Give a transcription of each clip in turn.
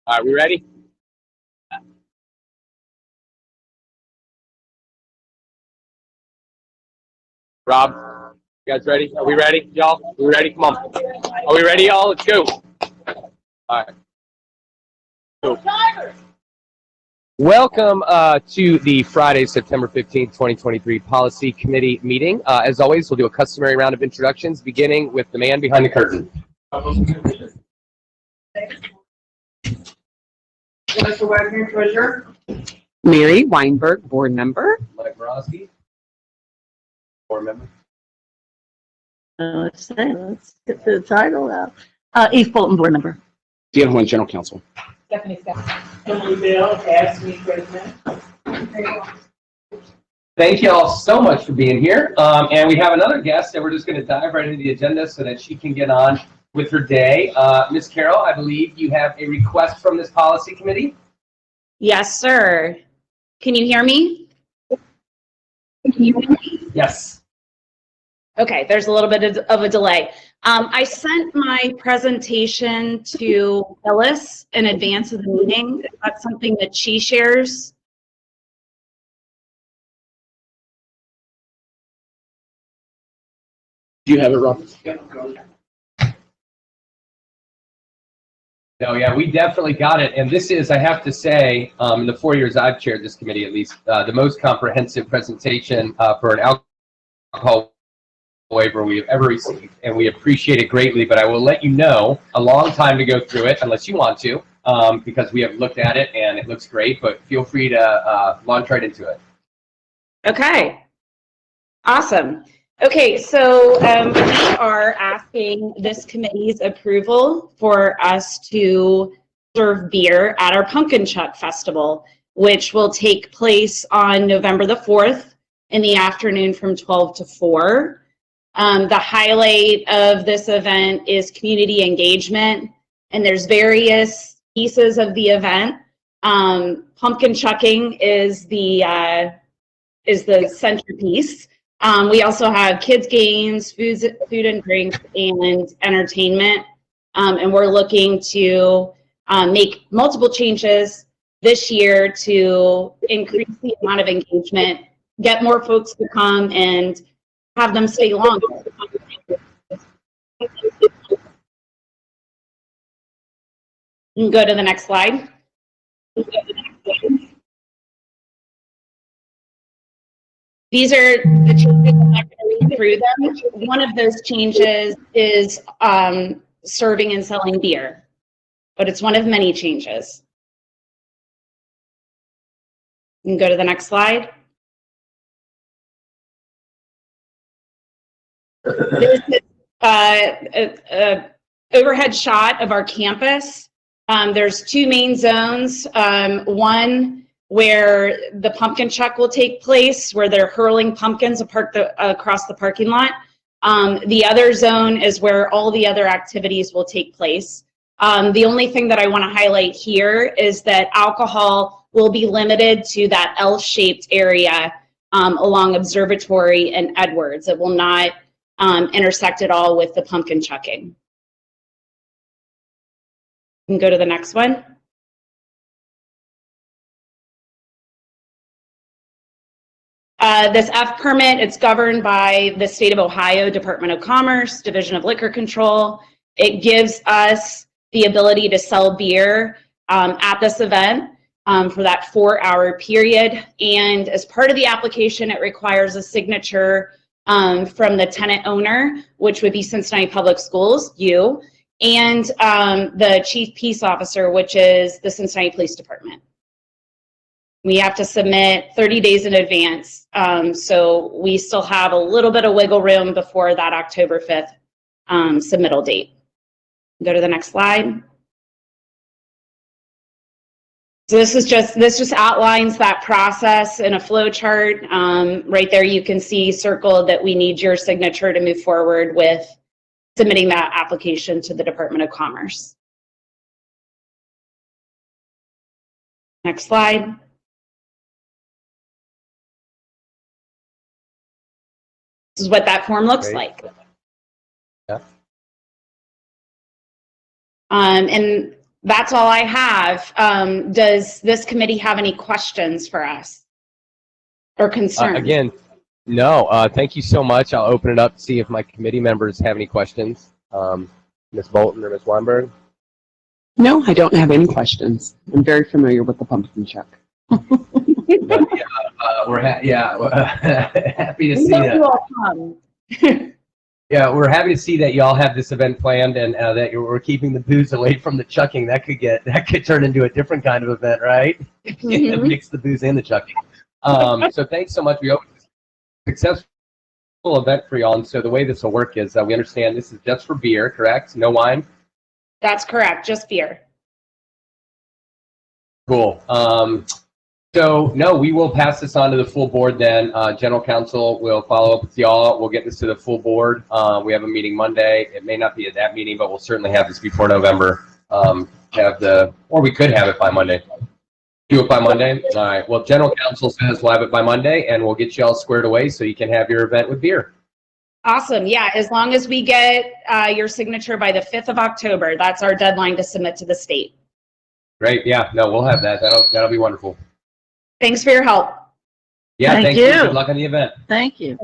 All right, we ready? Rob, you guys ready? Are we ready, y'all? Are we ready? Come on. Are we ready, y'all? Let's go. All right. Cool. Welcome to the Friday, September 15th, 2023 Policy Committee meeting. As always, we'll do a customary round of introductions, beginning with the man behind the curtain. Mr. Wagner, treasurer. Mary Weinberg, board member. Mike Morosky, board member. Let's get the title out. East Fulton, board member. Dan Hoyne, general counsel. Stephanie Scott. Emily Bell, AFSCME president. Thank you all so much for being here. And we have another guest that we're just going to dive right into the agenda so that she can get on with her day. Ms. Carroll, I believe you have a request from this policy committee. Yes, sir. Can you hear me? Yes. Okay, there's a little bit of a delay. I sent my presentation to Phyllis in advance of the meeting. Is that something that she shares? Do you have it, Rob? No, yeah, we definitely got it. And this is, I have to say, in the 4 years I've chaired this committee, at least, the most comprehensive presentation for an alcohol waiver we have ever received. And we appreciate it greatly, but I will let you know, a long time to go through it, unless you want to, because we have looked at it and it looks great, but feel free to launch right into it. Okay, awesome. Okay, so we are asking this committee's approval for us to serve beer at our Pumpkin Chuck Festival, which will take place on November the 4th in the afternoon from 12 to 4. The highlight of this event is community engagement, and there's various pieces of the event. Pumpkin chucking is the centerpiece. We also have kids games, food and drinks, and entertainment. And we're looking to make multiple changes this year to increase the amount of engagement, get more folks to come, and have them stay long. You can go to the next slide. These are the changes. I'm not going to read through them. One of those changes is serving and selling beer, but it's one of many changes. You can go to the next slide. This is an overhead shot of our campus. There's two main zones. One where the pumpkin chuck will take place, where they're hurling pumpkins across the parking lot. The other zone is where all the other activities will take place. The only thing that I want to highlight here is that alcohol will be limited to that L-shaped area along Observatory and Edwards. It will not intersect at all with the pumpkin chucking. You can go to the next one. This F permit, it's governed by the State of Ohio Department of Commerce, Division of Liquor Control. It gives us the ability to sell beer at this event for that 4-hour period. And as part of the application, it requires a signature from the tenant owner, which would be Cincinnati Public Schools, you, and the Chief Peace Officer, which is the Cincinnati Police Department. We have to submit 30 days in advance, so we still have a little bit of wiggle room before that October 5th submittal date. Go to the next slide. So this just outlines that process in a flow chart. Right there you can see circled that we need your signature to move forward with submitting that application to the Department of Commerce. Next slide. This is what that form looks like. Yeah. And That's all I have. Does this committee have any questions for us or concerns? Again, no, thank you so much. I'll open it up to see if my committee members have any questions. Ms. Bolton or Ms. Weinberg? No, I don't have any questions. I'm very familiar with the pumpkin check. But, we're happy to see that. Yeah, we're happy to see that y'all have this event planned and that we're keeping the booze away from the chucking. That could turn into a different kind of event, right? Mix the booze and the chucking. So thanks so much. We hope it's a successful event for y'all. And so the way this will work is we understand this is just for beer, correct? No wine? That's correct, just beer. Cool. So no, we will pass this on to the full board then. General counsel will follow up with y'all. We'll get this to the full board. We have a meeting Monday. It may not be at that meeting, but we'll certainly have this before November. Or we could have it by Monday. Do it by Monday? All right. Well, general counsel says we'll have it by Monday, and we'll get you all squared away so you can have your event with beer. Awesome. Yeah, as long as we get your signature by the 5th of October, that's our deadline to submit to the state. Great. Yeah. No, we'll have that. That'll be wonderful. Thanks for your help. Yeah. Thank you. you. Good luck on the event. Thank you.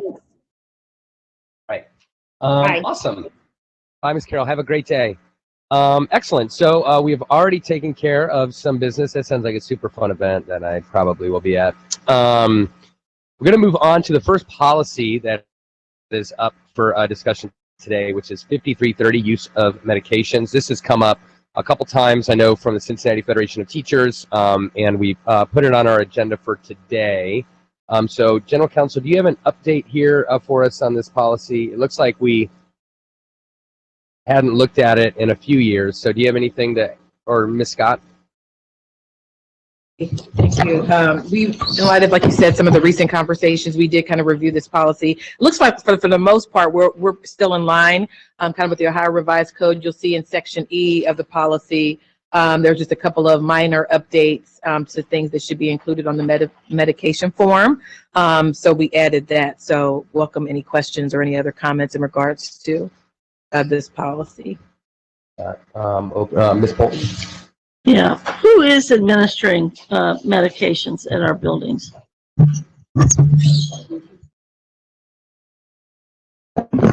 Right. Bye. Awesome. Bye, Ms. Carroll. Have a great day. Excellent. So we have already taken care of some business. That sounds like a super fun event that I probably will be at. We're going to move on to the first policy that is up for discussion today, which is 5330, use of medications. This has come up a couple times, I know, from the Cincinnati Federation of Teachers, and we put it on our agenda for today. So, General Counsel, do you have an update here for us on this policy? It looks like we hadn't looked at it in a few years. So, do you have anything or Ms. Scott? Thank you. We, in light of, like you said, some of the recent conversations, we did kind of review this policy. It looks like for the most part, we're still in line, kind of with the Ohio Revised Code. You'll see in Section E of the policy, there's just a couple of minor updates to things that should be included on the medication form. So we added that. So welcome any questions or any other comments in regards to this policy. Ms. Bolton? Yeah. Who is administering medications at our buildings?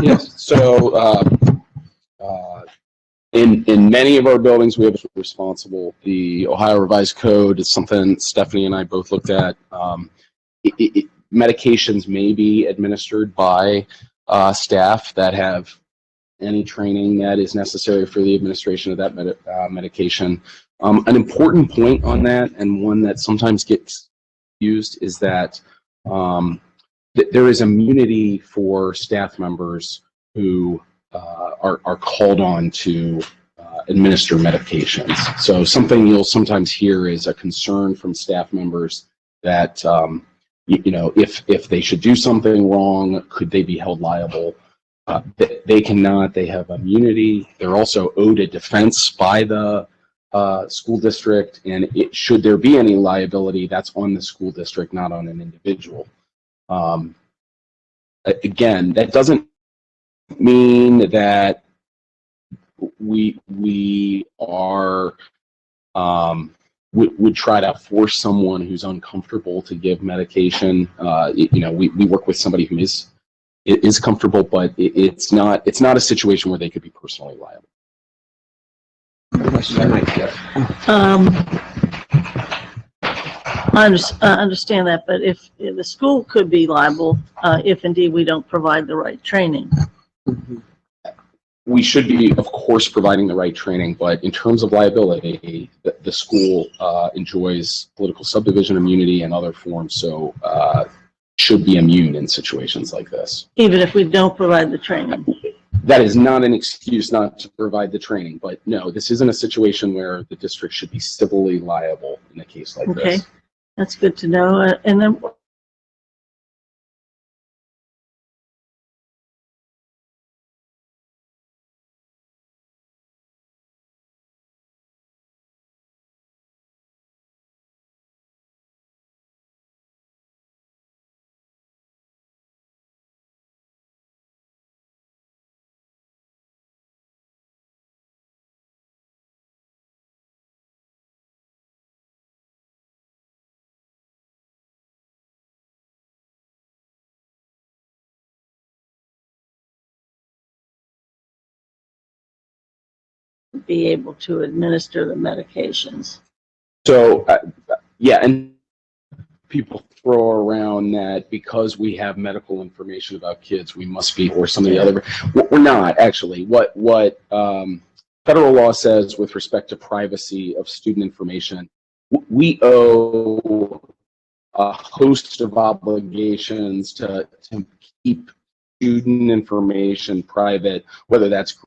Yes. So in many of our buildings, we have a responsible. The Ohio Revised Code is something Stephanie and I both looked at. Medications may be administered by staff that have any training that is necessary for the administration of that medication. An important point on that, and one that sometimes gets used, is that there is immunity for staff members who are called on to administer medications. So something you'll sometimes hear is a concern from staff members that if they should do something wrong, could they be held liable? They cannot. They have immunity. They're also owed a defense by the school district, and should there be any liability, that's on the school district, not on an individual. Again, that doesn't mean that we are would try to force someone who's uncomfortable to give medication. We work with somebody who is comfortable, but it's not a situation where they could be personally liable. I understand that, but if the school could be liable if indeed we don't provide the right training. We should be, of course, providing the right training, but in terms of liability, the school enjoys political subdivision immunity and other forms, so should be immune in situations like this. Even if we don't provide the training. That is not an excuse not to provide the training, but no, this isn't a situation where the district should be civilly liable in a case like Okay, this. that's good to know. And then be able to administer the medications. So, yeah, and people throw around that because we have medical information about kids, we must be, or some of the other, we're not actually. What federal law says with respect to privacy of student information, we owe a host of obligations to keep student information private, whether that's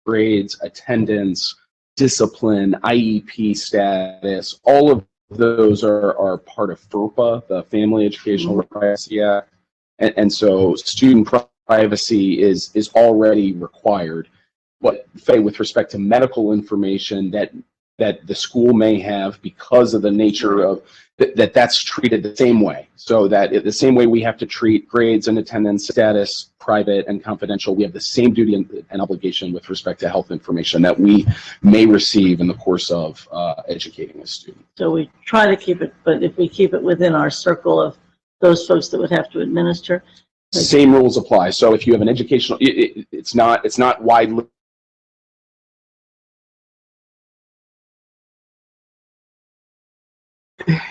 grades, attendance, discipline, IEP status, all of those are part of FERPA, the Family Educational Privacy Act. And so student privacy is already required. But Faye, with respect to medical information that the school may have because of the nature of that's treated the same way. So that the same way we have to treat grades and attendance status private and confidential, we have the same duty and obligation with respect to health information that we may receive in the course of educating a student. So we try to keep it, but if we keep it within our circle of those folks that would have to administer. Same rules apply. So if you have an educational, it's not widely.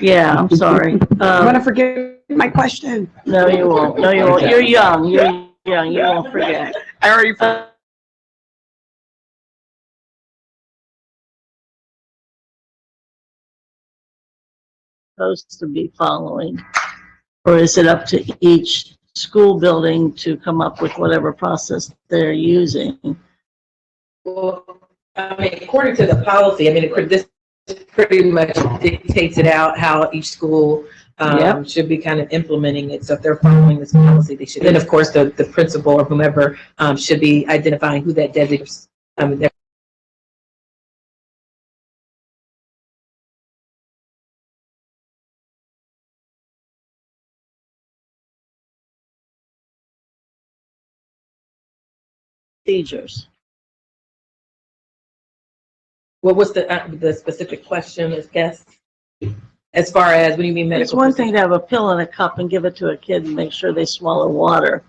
Yeah, I'm sorry. I'm gonna forget my question. No, you won't. No, you won't. You're young. You're young. You won't forget. I already forgot. Supposed to be following, or is it up to each school building to come up with whatever process they're using? Well, I mean, according to the policy, I mean, this pretty much dictates it out how each school Yep. should be kind of implementing it. So if they're following this policy, they should. Then, of course, the principal or whomever should be identifying who that designates. Procedures. What was the specific question, I guess? As far as, what do you mean medical? It's one thing to have a pill in a cup and give it to a kid and make sure they swallow water.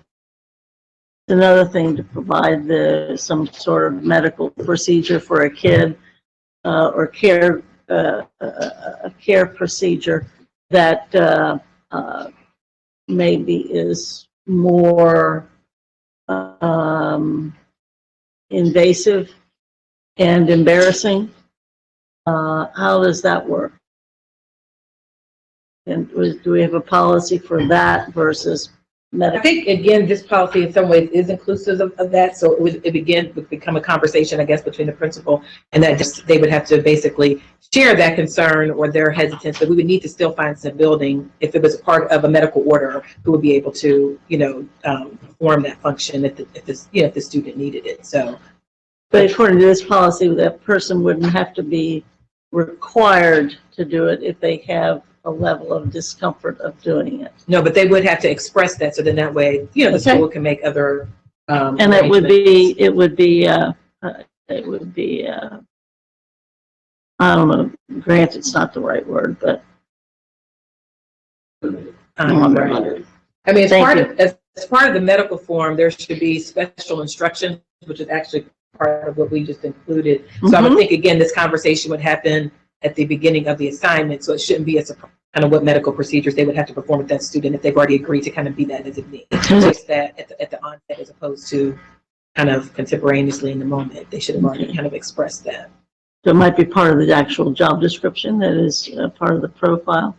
It's another thing to provide some sort of medical procedure for a kid or a care procedure that maybe is more invasive and embarrassing. How does that work? And do we have a policy for that versus I medical? think, again, this policy in some ways is inclusive of that. So it would become a conversation, I guess, between the principal and that they would have to basically share that concern or their hesitance. But we would need to still find some building, if it was a part of a medical order, who would be able to, perform that function if the student needed it. So. But according to this policy, that person wouldn't have to be required to do it if they have a level of discomfort of doing it. No, but they would have to express that, so then that way, the school can make other. And it would be, I don't know, granted, it's not the right word, but. I mean, as part of the medical form, there should be special instructions, which is actually part of what we just included. So I would think, again, this conversation would happen at the beginning of the assignment, so it shouldn't be kind of what medical procedures they would have to perform with that student if they've already agreed to kind of be that designee. Just that at the onset, as opposed to kind of contemporaneously in the moment, they should have already kind of expressed that. So it might be part of the actual job description that is part of the profile.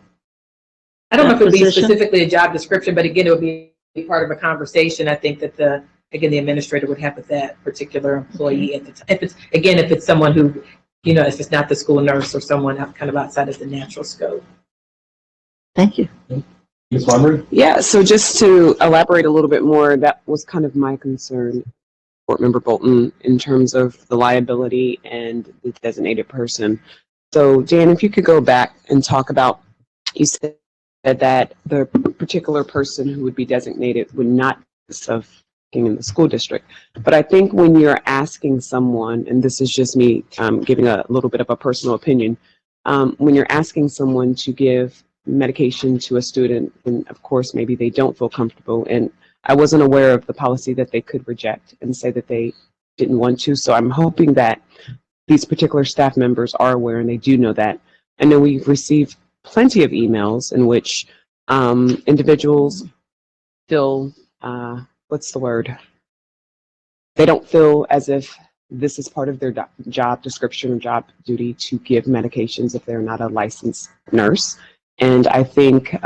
I don't know if it would be Position? specifically a job description, but again, it would be part of a conversation. I think that the administrator would have with that particular employee at the time. If it's someone who, if it's not the school nurse or someone kind of outside of the natural scope. Thank you. Ms. Lumberg? Yeah, so just to elaborate a little bit more, that was kind of my concern, Board Member Bolton, in terms of the liability and the designated person. So Jan, if you could go back and talk about, you said that the particular person who would be designated would not of in the school district. But I think when you're asking someone, and this is just me giving a little bit of a personal opinion, when you're asking someone to give medication to a student, and of course maybe they don't feel comfortable, and I wasn't aware of the policy that they could reject and say that they didn't want to. So I'm hoping that these particular staff members are aware and they do know that. I know we've received plenty of emails in which individuals feel, what's the word? They don't feel as if this is part of their job description or job duty to give medications if they're not a licensed nurse. And I think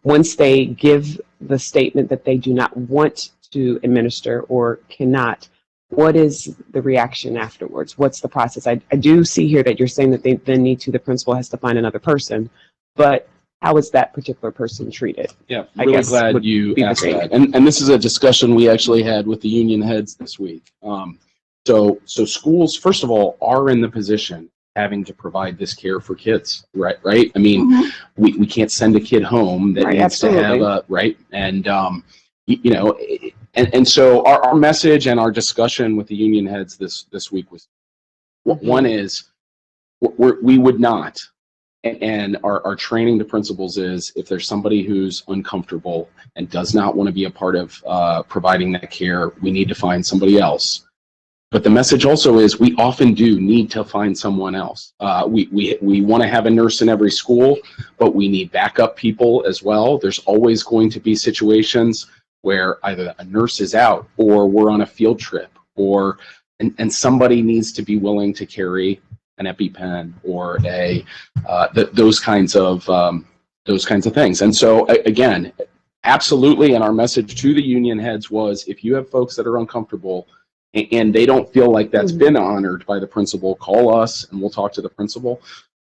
once they give the statement that they do not want to administer or cannot, what is the reaction afterwards? What's the process? I do see here that you're saying that they then the principal has to find another person, but how is that particular person treated? Yeah, I really guess glad would you be the asked thing. that. And this is a discussion we actually had with the union heads this week. So schools, first of all, are in the position having to provide this care for kids, right? I mean, we can't send a kid home that Right, needs to have absolutely. a, right? And, you know, and so our message and our discussion with the union heads this week was, one is we would not, and our training to principals is, if there's somebody who's uncomfortable and does not want to be a part of providing that care, we need to find somebody else. But the message also is, we often do need to find someone else. We want to have a nurse in every school, but we need backup people as well. There's always going to be situations where either a nurse is out, or we're on a field trip, or and somebody needs to be willing to carry an EpiPen or those kinds of things. And so again, absolutely. And our message to the union heads was, if you have folks that are uncomfortable and they don't feel like that's been honored by the principal, call us and we'll talk to the principal.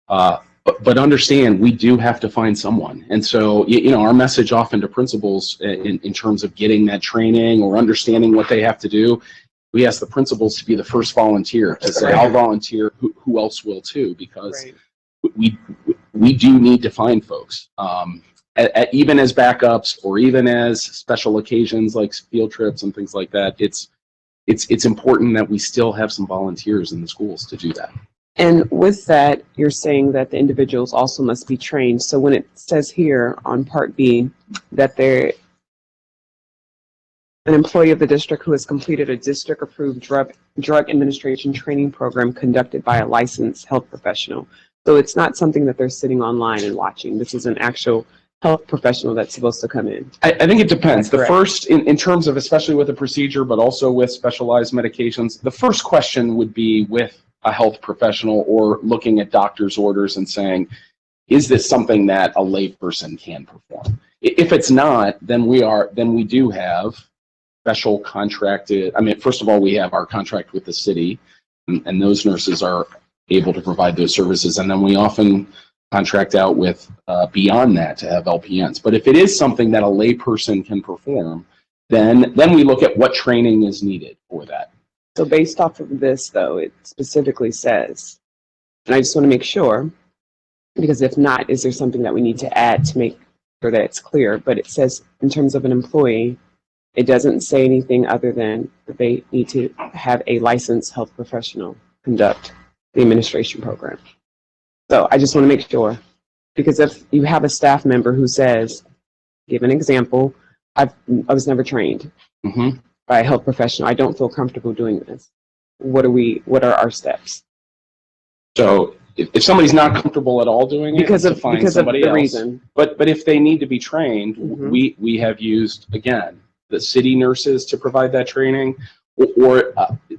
But understand, we do have to find someone. And so, you know, our message often to principals in terms of getting that training or understanding what they have to do, we ask the principals to be the first volunteer, to say, I'll volunteer, who else will too, because we do need to find folks. Even as backups or even as special occasions like field trips and things like that, it's important that we still have some volunteers in the schools to do that. And with that, you're saying that the individuals also must be trained. So when it says here on Part B that they're an employee of the district who has completed a district-approved drug administration training program conducted by a licensed health professional. So it's not something that they're sitting online and watching. This is an actual health professional that's supposed to come in. I think it depends. That's The first, in terms of, especially with a procedure, but also with specialized medications, the first question would be with a health professional or looking at doctor's orders and saying, is this something that a layperson can perform? If it's not, then we do have special contracted. I mean, first of all, we have our contract with the city, and those nurses are able to provide those services. And then we often contract out with beyond that to have LPNs. But if it is something that a layperson can perform, then we look at what training is needed for that. So based off of this, though, it specifically says, and I just want to make sure, because if not, is there something that we need to add to make sure that it's clear? But it says, in terms of an employee, it doesn't say anything other than that they need to have a licensed health professional conduct the administration program. So I just want to make sure, because if you have a staff member who says, give an example, I was never trained by a health professional, I don't feel comfortable doing this. What are our steps? So if somebody's not comfortable at all doing it, Because of find somebody the else. reason. But if they need to be trained, we have used, again, the city nurses to provide that training, or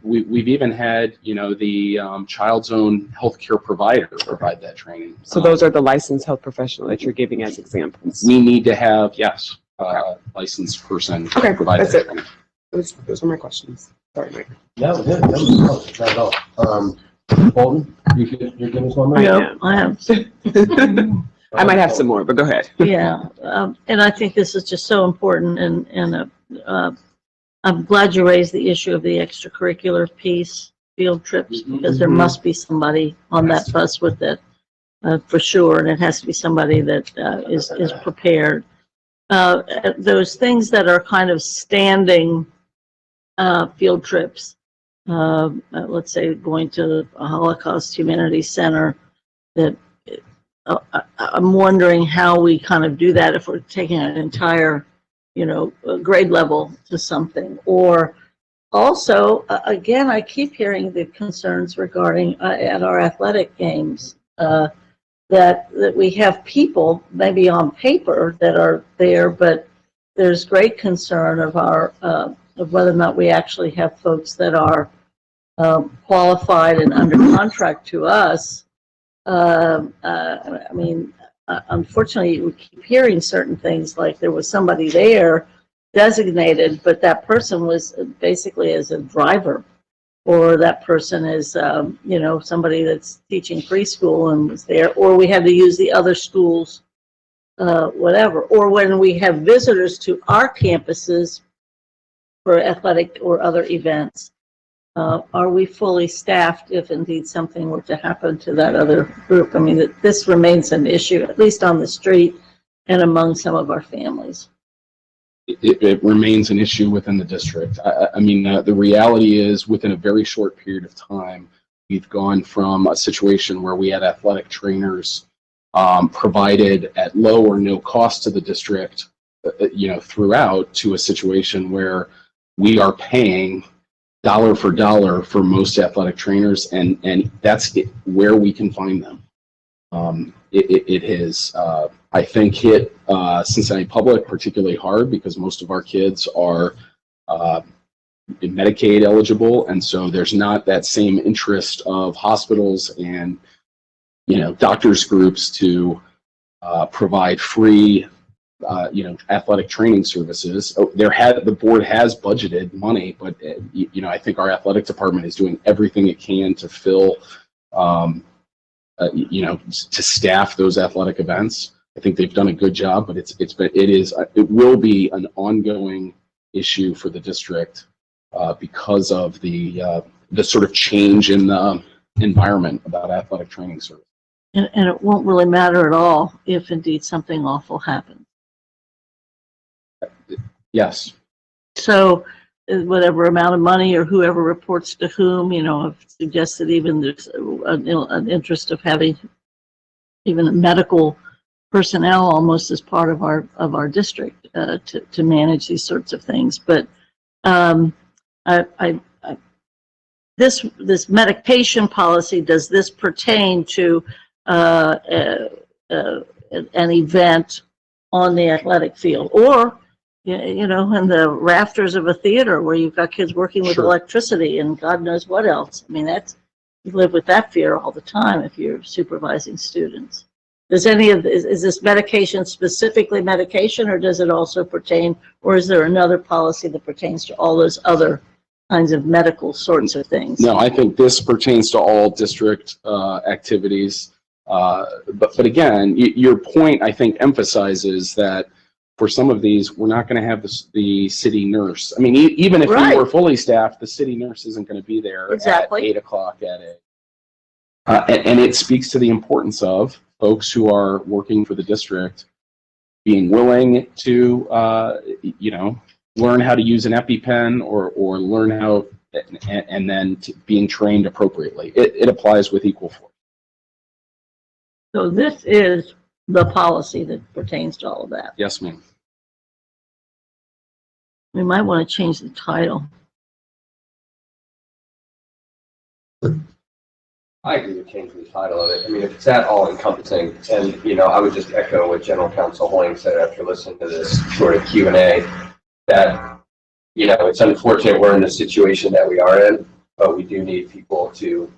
we've even had, you know, the child's own healthcare provider provide that training. So those are the licensed health professional that you're giving as examples. We need to have, yes, licensed person provide that's that it. training. Those were my questions. Sorry, Mike. That was close, not at all. Bolton, you're giving us one more? Yeah, I have. I might have some more, but go ahead. Yeah, and I think this is just so important, and I'm glad you raised the issue of the extracurricular piece, field trips, because there must be somebody on that bus with it, for sure, and it has to be somebody that is prepared. Those things that are kind of standing field trips, let's say going to a Holocaust Humanities Center, that I'm wondering how we kind of do that if we're taking an entire, grade level to something, or Also, again, I keep hearing the concerns regarding at our athletic games, that we have people maybe on paper that are there, but there's great concern of of whether or not we actually have folks that are qualified and under contract to us. I mean, unfortunately, we keep hearing certain things like there was somebody there designated, but that person was basically as a driver, or that person is, you know, somebody that's teaching preschool and was there, or we had to use the other schools, whatever. Or when we have visitors to our campuses for athletic or other events, are we fully staffed if indeed something were to happen to that other group? I mean, this remains an issue, at least on the street and among some of our families. It remains an issue within the district. I mean, the reality is within a very short period of time, we've gone from a situation where we had athletic trainers provided at low or no cost to the district, you know, throughout, to a situation where we are paying dollar for dollar for most athletic trainers, and that's where we can find them. It has, I think, hit Cincinnati Public particularly hard because most of our kids are Medicaid eligible, and so there's not that same interest of hospitals and, you know, doctors groups to provide free, you know, athletic training services. The board has budgeted money, but you know, I think our athletic department is doing everything it can to fill. You know, to staff those athletic events. I think they've done a good job, but it will be an ongoing issue for the district because of the sort of change in the environment about athletic training service. And it won't really matter at all if indeed something awful happens. Yes. So whatever amount of money or whoever reports to whom, you know, I've suggested even there's an interest of having even medical personnel almost as part of our district to manage these sorts of things. But this medication policy, does this pertain to an event on the athletic field, or you know, in the rafters of a theater where you've got kids working with Sure. electricity and God knows what else? I mean, you live with that fear all the time if you're supervising students. Does is this medication specifically medication, or does it also pertain, or is there another policy that pertains to all those other kinds of medical sorts of things? No, I think this pertains to all district activities. But again, your point, I think, emphasizes that for some of these, we're not going to have the city nurse. I mean, even if we were fully staffed, the city nurse isn't going to be there at 8 o'clock at it. And it speaks to the importance of folks who are working for the district being willing to, you know, learn how to use an EpiPen or learn how, and then being trained appropriately. It applies with equal force. So this is the policy that pertains to all of that. Yes, ma'am. We might want to change the title. I agree with changing the title of it. I mean, if it's that all encompassing, and, you know, I would just echo what General Counsel Hoying said after listening to this sort of Q&A, that, you know, it's unfortunate we're in the situation that we are in, but we do need people to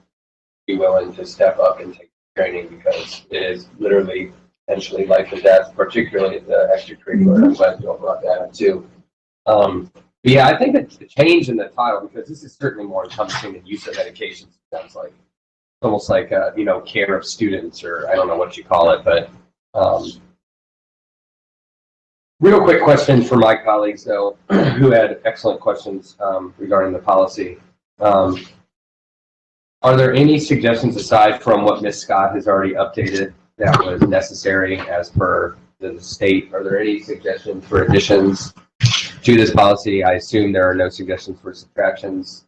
be willing to step up and take training, because it is literally potentially life and death, particularly the extracurricular. I'm glad you all brought that up too. But yeah, I think it's the change in the title, because this is certainly more encompassing than use of medications. It sounds like it's almost like you know, care of students, or I don't know what you call it. But real quick question for my colleagues though, who had excellent questions regarding the policy. Are there any suggestions aside from what Ms. Scott has already updated that was necessary as per the state? Are there any suggestions for additions to this policy? I assume there are no suggestions for subtractions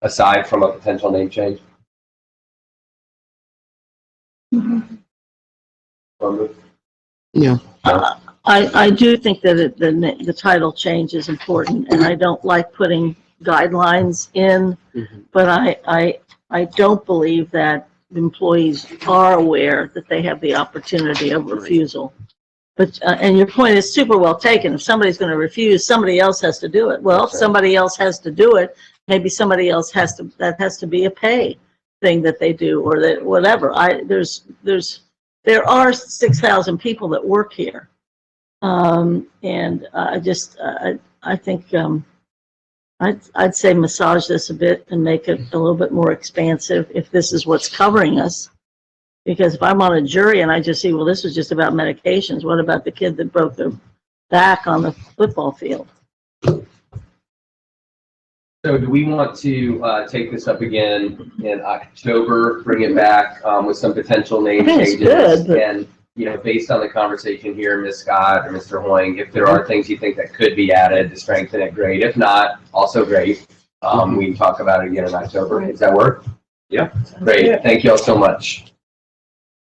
aside from a potential name change. Yeah. I do think that the title change is important, and I don't like putting guidelines in, Mhm. but I don't believe that employees are aware that they have the opportunity of refusal. But, and your point is super well taken. If somebody's going to refuse, somebody else has to do it. Well, if That's right. somebody else has to do it, maybe somebody else has to, that has to be a pay thing that they do, or that, whatever. There are 6,000 people that work here. And I think, I'd say massage this a bit and make it a little bit more expansive if this is what's covering us. Because if I'm on a jury and I just see, well, this was just about medications, what about the kid that broke their back on the football field? So do we want to take this up again in October, bring it back with some potential name I think it's changes? good, but- And, you know, based on the conversation here, Ms. Scott or Mr. Hoying, if there are things you think that could be added to strengthen it, great. If not, also great. We can talk about it again in October. Does that work? Yeah, great. Thank you all so much.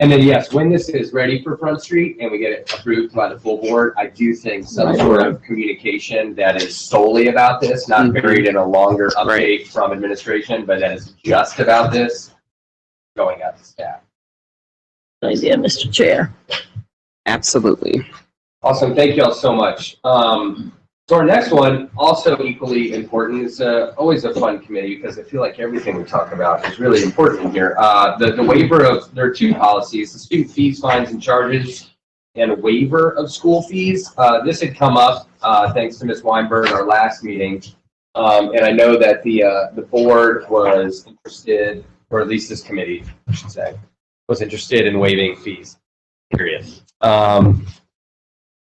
And then, yes, when this is ready for Front Street and we get it approved by the full board, I do think some sort of communication that is solely about this, not buried in a longer update from administration, but that is just about this, going out to staff. Good idea, Mr. Chair. Absolutely. Awesome. Thank you all so much. So our next one, also equally important, is always a fun committee because I feel like everything we talk about is really important here. The waiver of, there are two policies, the student fees, fines, and charges, and a waiver of school fees. This had come up thanks to Ms. Weinberg in our last meeting. And I know that the board was interested, or at least this committee, I should say, was interested in waiving fees, period.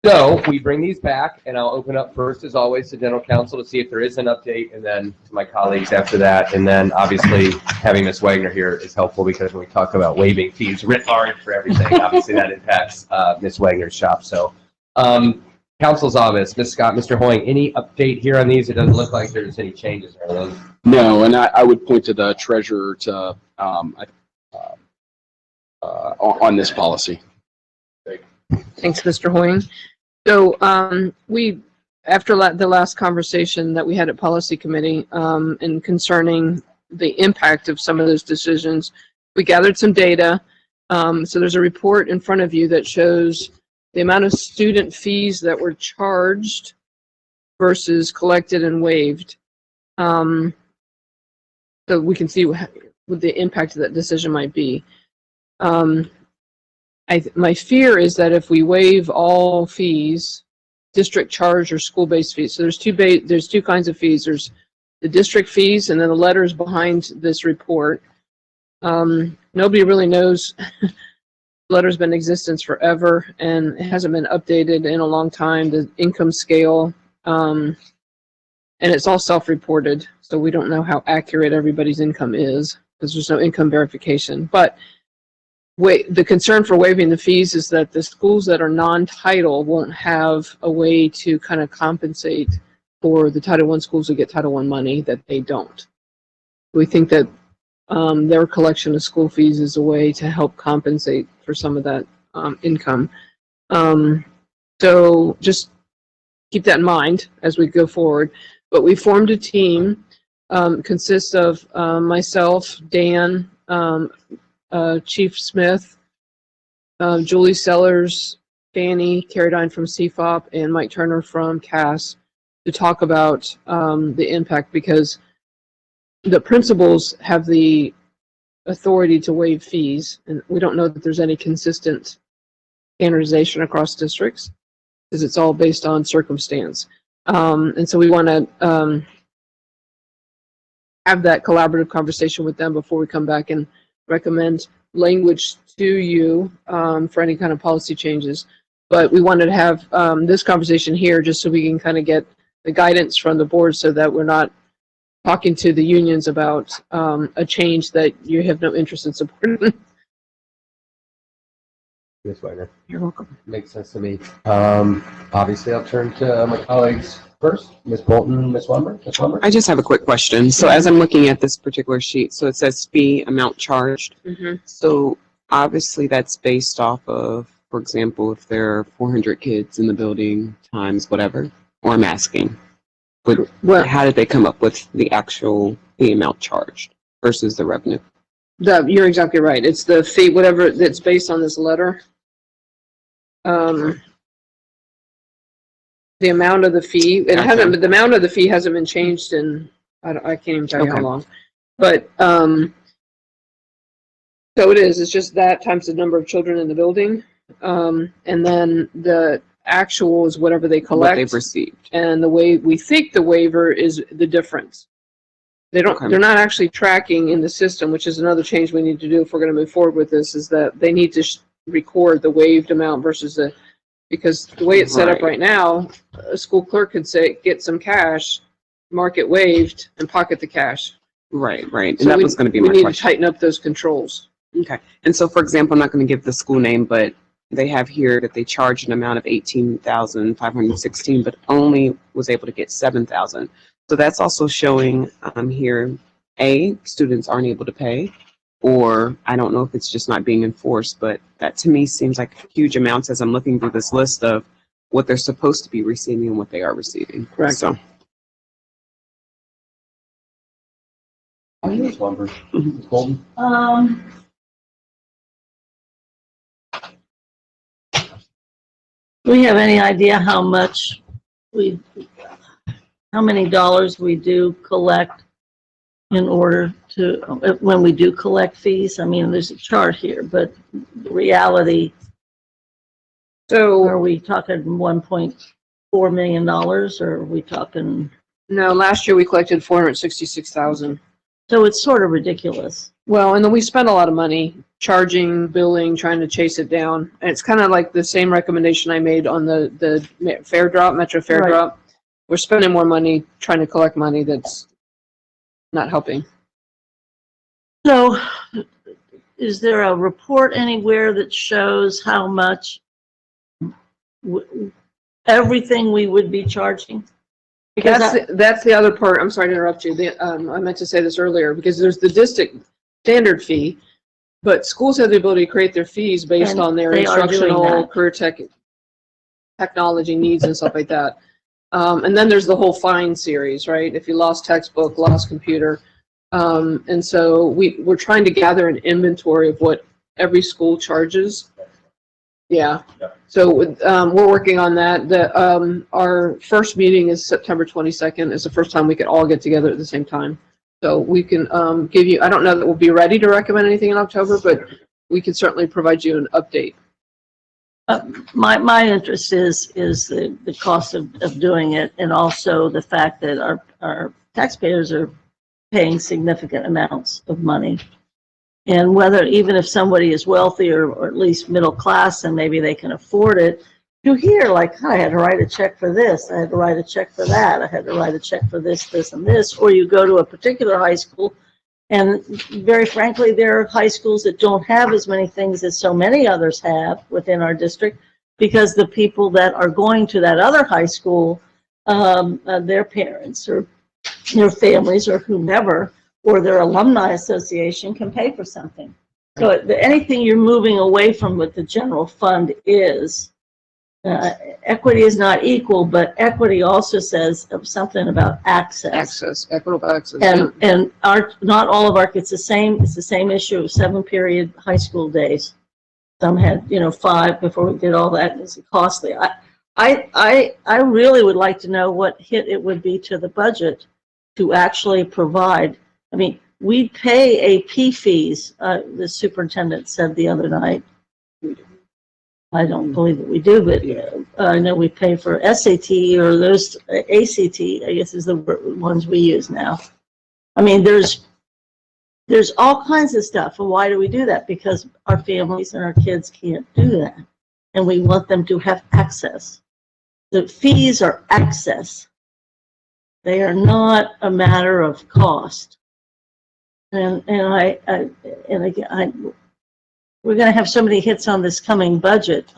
So we bring these back, and I'll open up first, as always, to general counsel to see if there is an update, and then to my colleagues after that. And then obviously having Ms. Wagner here is helpful because when we talk about waiving fees writ large for everything, obviously that impacts Ms. Wagner's shop. So counsel's office, Ms. Scott, Mr. Hoying, any update here on these? It doesn't look like there's any changes or anything. No, and I would point to the treasurer to on this policy. Thanks, Mr. Hoying. So we, after the last conversation that we had at Policy Committee and concerning the impact of some of those decisions, we gathered some data. So there's a report in front of you that shows the amount of student fees that were charged versus collected and waived. So we can see what the impact of that decision might be. My fear is that if we waive all fees, district charge or school-based fees, so there's two kinds of fees. There's the district fees and then the letters behind this report. Nobody really knows. The letter's been in existence forever and it hasn't been updated in a long time. The income scale, and it's all self-reported, so we don't know how accurate everybody's income is because there's no income verification. But the concern for waiving the fees is that the schools that are non-title won't have a way to kind of compensate for the Title I schools who get Title I money that they don't. We think that their collection of school fees is a way to help compensate for some of that income. So just keep that in mind as we go forward. But we formed a team, consists of myself, Dan, Chief Smith, Julie Sellers, Fanny Carradine from CFOP, and Mike Turner from CAS to talk about the impact, because the principals have the authority to waive fees, and we don't know that there's any consistent standardization across districts because it's all based on circumstance. And so we want to have that collaborative conversation with them before we come back and recommend language to you for any kind of policy changes. But we wanted to have this conversation here just so we can kind of get the guidance from the board so that we're not talking to the unions about a change that you have no interest in supporting. Ms. Wagner. You're welcome. Makes sense to me. Obviously, I'll turn to my colleagues first. Ms. Bolton, Ms. Weinberg. Ms. Weinberg. I just have a quick question. So as I'm looking at this particular sheet, so it says fee amount charged. So obviously that's based off of, for example, if there are 400 kids in the building times whatever, or I'm asking. But Well, how did they come up with the amount charged versus the revenue? you're exactly right. It's the fee, whatever that's based on this letter. The amount of the fee, it Gotcha. hasn't, the amount of the fee hasn't been changed in, I can't even tell you how Okay. long. But, so it's just that times the number of children in the building. And then the actual is whatever they What collect. they've received. And the way we think the waiver is the difference. Okay. They're not actually tracking in the system, which is another change we need to do if we're going to move forward with this, is that they need to record the waived amount versus because the way it's set up right now, a school clerk could say, get some cash, mark it waived, and pocket the cash. Right. And So that was going to be we my need to question. tighten up those controls. Okay. And so, for example, I'm not going to give the school name, but they have here that they charged an amount of $18,516, but only was able to get $7,000. So that's also showing here, students aren't able to pay, or I don't know if it's just not being enforced, but that to me seems like huge amounts as I'm looking through this list of what they're supposed to be receiving and what they are receiving. Correct. So, Ms. Lumber, Ms. Golden? Do we have any idea how many dollars we do collect in order to, when we do collect fees? I mean, there's a chart here, but the reality, So, are we talking $1.4 million, or are we talking, no, last year we collected 466,000. so it's sort of ridiculous. Well, and then we spent a lot of money charging, billing, trying to chase it down. And it's kind of like the same recommendation I made on the fare drop, Metro fare Right. drop. We're spending more money trying to collect money that's not helping. So is there a report anywhere that shows how much everything we would be charging? Because That's the other part. I'm sorry to interrupt you. I meant to say this earlier because there's the district standard fee, but schools have the ability to create their fees based And on their they are doing instructional, that. career technology needs and stuff like that. And then there's the whole fine series, right? If you lost textbook, lost computer. And so we're trying to gather an inventory of what every school charges. Yeah. So we're working on that. Our first meeting is September 22nd. It's the first time we could all get together at the same time. So we can give you, I don't know that we'll be ready to recommend anything in October, but we can certainly provide you an update. my interest is the cost of doing it, and also the fact that our taxpayers are paying significant amounts of money. And whether, even if somebody is wealthy or at least middle class and maybe they can afford it, you hear like, I had to write a check for this, I had to write a check for that, I had to write a check for this, this, and this, or you go to a particular high school, and very frankly, there are high schools that don't have as many things as so many others have within our district, because the people that are going to that other high school, their parents or their families or whomever, or their alumni association can pay for something. So anything you're moving away from what the general fund is, equity is not equal, but equity also says something about access. Equitable access. And not all of our kids, it's the same issue of 7-period high school days. Some had, 5 before we did all that. It's costly. I really would like to know what hit it would be to the budget to actually provide. I mean, we pay AP fees, the superintendent said the other night. I don't believe that we do, but I know we pay for SAT or those ACT, I guess is the ones we use now. I mean, there's all kinds of stuff. And why do we do that? Because our families and our kids can't do that. And we want them to have access. The fees are access. They are not a matter of cost. And again, we're going to have so many hits on this coming budget.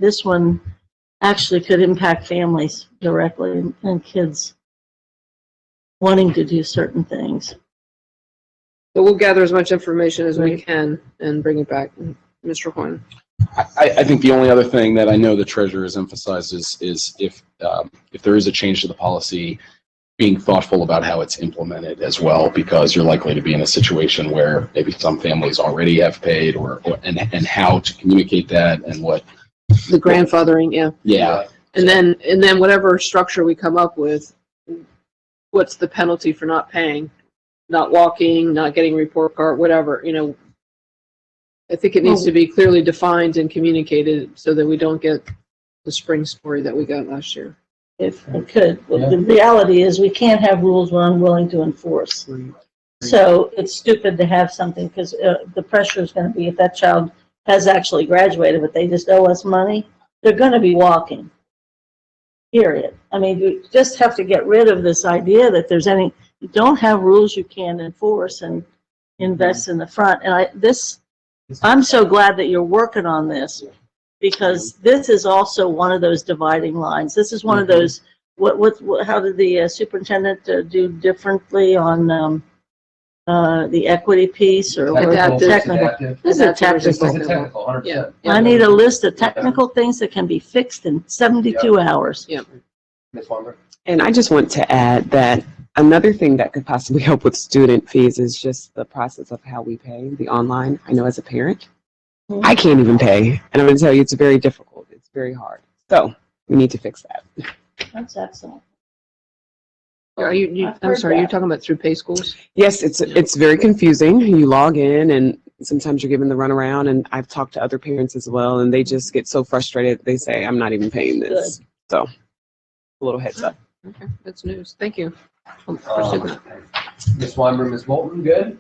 This one actually could impact families directly and kids wanting to do certain things. So we'll gather as much information as we can and bring it back. Mr. Horn. I think the only other thing that I know the treasurer has emphasized is if there is a change to the policy, being thoughtful about how it's implemented as well, because you're likely to be in a situation where maybe some families already have paid and how to communicate that and what. The grandfathering, yeah. Yeah. And then whatever structure we come up with, what's the penalty for not paying, not walking, not getting a report card, whatever, I think it needs to be clearly defined and communicated so that we don't get the spring story that we got last year. If we could. But the reality is we can't have rules we're unwilling to enforce. So it's stupid to have something because the pressure is going to be if that child has actually graduated, but they just owe us money, they're going to be walking. Period. I mean, you just have to get rid of this idea that you don't have rules you can't enforce and invest in the front. And I'm so glad that you're working on this because this is also one of those dividing lines. This is one of those, how did the superintendent do differently on the equity piece or technical? This is a technical. 100%. I need a list of technical things that can be fixed in 72 hours. Ms. Weinberg? And I just want to add that another thing that could possibly help with student fees is just the process of how we pay the online. I know as a parent, I can't even pay. And I'm going to tell you, it's very difficult. It's very hard. So we need to fix that. That's excellent. I'm sorry, you're talking about through pay schools? Yes, it's very confusing. You log in and sometimes you're given the runaround, and I've talked to other parents as well, and they just get so frustrated. They say, I'm not even paying this. Good. So a little heads up. Okay, that's news. Thank you. Ms. Weinberg, Ms. Bolton, good?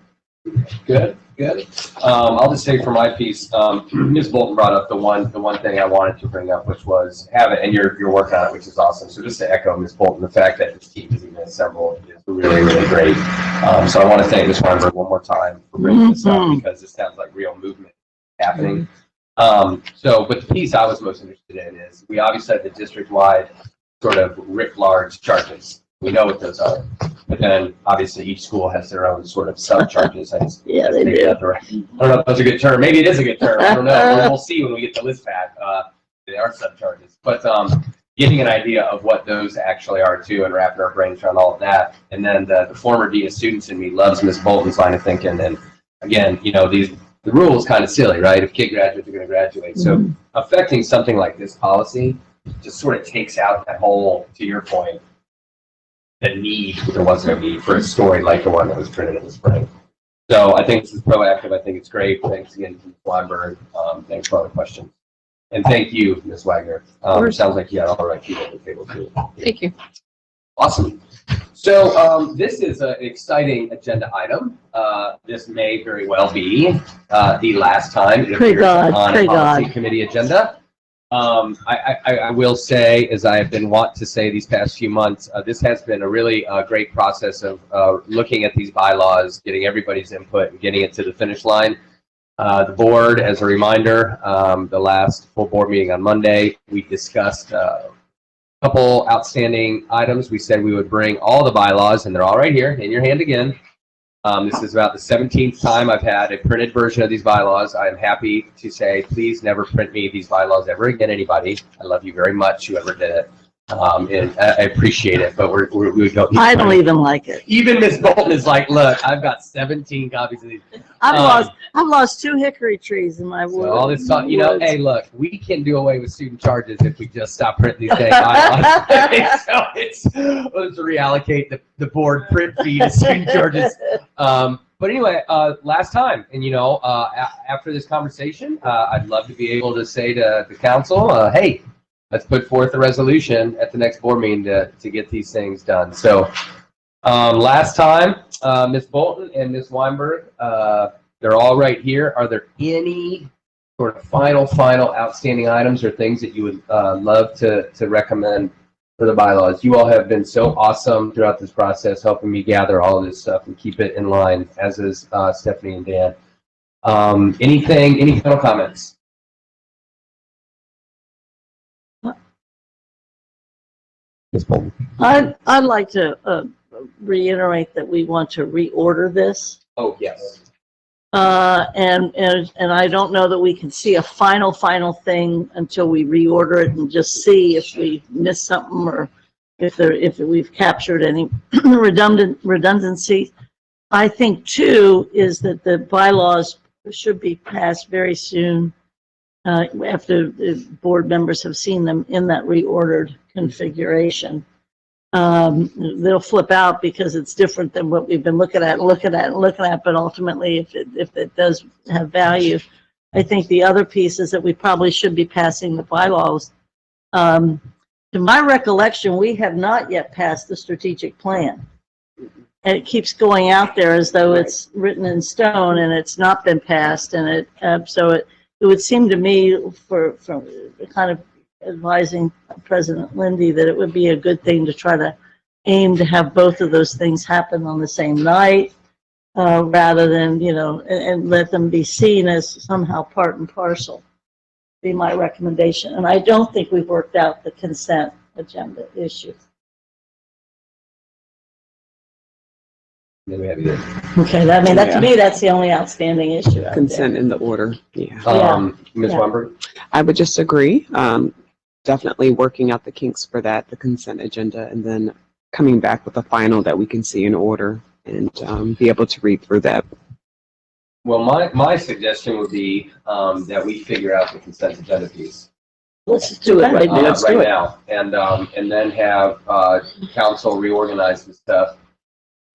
Good. I'll just say for my piece, Ms. Bolton brought up the one thing I wanted to bring up, which was and you're working on it, which is awesome. So just to echo Ms. Bolton, the fact that this team is even assembled is really, really great. So I want to thank Ms. Weinberg one more time for bringing this up because this sounds like real movement happening. But the piece I was most interested in is we obviously had the district-wide sort of writ large charges. We know what those are. But then obviously each school has their own sort of sub-charges. Yeah, they do. I don't know if that's a good term. Maybe it is a good term. I don't know. We'll see when we get the list back. They are sub-charges. But getting an idea of what those actually are too and wrapping our brains around all of that. And then the former dean of students in me loves Ms. Bolton's line of thinking. And again, the rule is kind of silly, right? If kid graduates, they're going to graduate. So affecting something like this policy just sort of takes out that whole, to your point, the need, there was no need for a story like the one that was printed in the spring. So I think this is proactive. I think it's great. Thanks again to Ms. Weinberg. Thanks for all the questions. And thank you, Ms. Wagner. It sounds like you had all the right people at the table too. Thank you. Awesome. So this is an exciting agenda item. This may very well be the last time it appears on a policy committee agenda. I will say, as I have been wont to say these past few months, this has been a really great process of looking at these bylaws, getting everybody's input, and getting it to the finish line. The board, as a reminder, the last full board meeting on Monday, we discussed a couple outstanding items. We said we would bring all the bylaws, and they're all right here in your hand again. This is about the 17th time I've had a printed version of these bylaws. I'm happy to say, please never print me these bylaws ever again, anybody. I love you very much, whoever did it. And I appreciate it, but we don't. I don't even like it. Even Ms. Bolton is like, look, I've got 17 copies of these. I've lost 2 hickory trees in my wood. So all this talk, hey, look, we can do away with student charges if we just stop printing these dang bylaws. So let's reallocate the board print fee to student charges. But anyway, last time, and after this conversation, I'd love to be able to say to the council, hey, let's put forth a resolution at the next board meeting to get these things done. So last time, Ms. Bolton and Ms. Weinberg, they're all right here. Are there any sort of final outstanding items or things that you would love to recommend for the bylaws? You all have been so awesome throughout this process, helping me gather all of this stuff and keep it in line, as is Stephanie and Dan. Any final comments? I'd like to reiterate that we want to reorder this. Oh, yes. And I don't know that we can see a final thing until we reorder it and just see if we missed something or if we've captured any redundancy. I think too is that the bylaws should be passed very soon, after the board members have seen them in that reordered configuration. They'll flip out because it's different than what we've been looking at, but ultimately, if it does have value, I think the other piece is that we probably should be passing the bylaws. To my recollection, we have not yet passed the strategic plan. And it keeps going out there as though it's written in stone, and it's not been passed. And so it would seem to me, from kind of advising President Lindy, that it would be a good thing to try to aim to have both of those things happen on the same night, rather than, and let them be seen as somehow part and parcel, be my recommendation. And I don't think we've worked out the consent agenda issue. Then we have you. Okay, to me, that's the only outstanding issue out Consent there. in the order, yeah. Ms. Yeah. Weinberg? I would just agree. Definitely working out the kinks for that, the consent agenda, and then coming back with a final that we can see in order and be able to read through that. Well, my suggestion would be that we figure out the consent agenda piece. Let's just do it right now. Let's do it. Now, and then have council reorganize the stuff.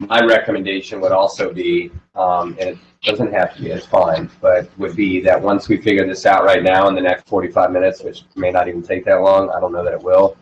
My recommendation would also be, and it doesn't have to be, it's fine, but would be that once we figure this out right now in the next 45 minutes, which may not even take that long, I don't know that it will,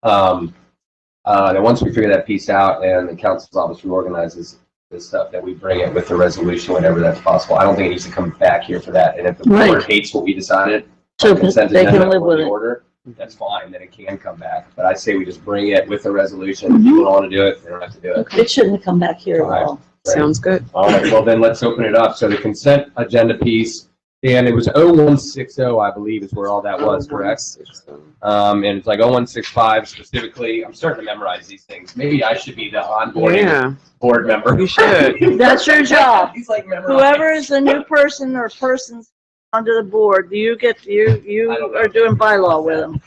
that once we figure that piece out and the council's office reorganizes the stuff, that we bring it with the resolution whenever that's possible. I don't think it needs to come back here for that. And if the board hates what we decided, So consent they can agenda live or with the it. order, that's fine, then it can come back. But I say we just bring it with the resolution. If people don't want to do it, they don't have to do it. It shouldn't come back here at all. Sounds good. All right, well then let's open it up. So the consent agenda piece, and it was 0160, I believe, is where all that was, correct? And it's like 0165 specifically. I'm starting to memorize these things. Maybe I should be the onboarding board member. You should. That's your job. He's like memorizing. Whoever is the new person or persons onto the board, you are doing bylaw with them.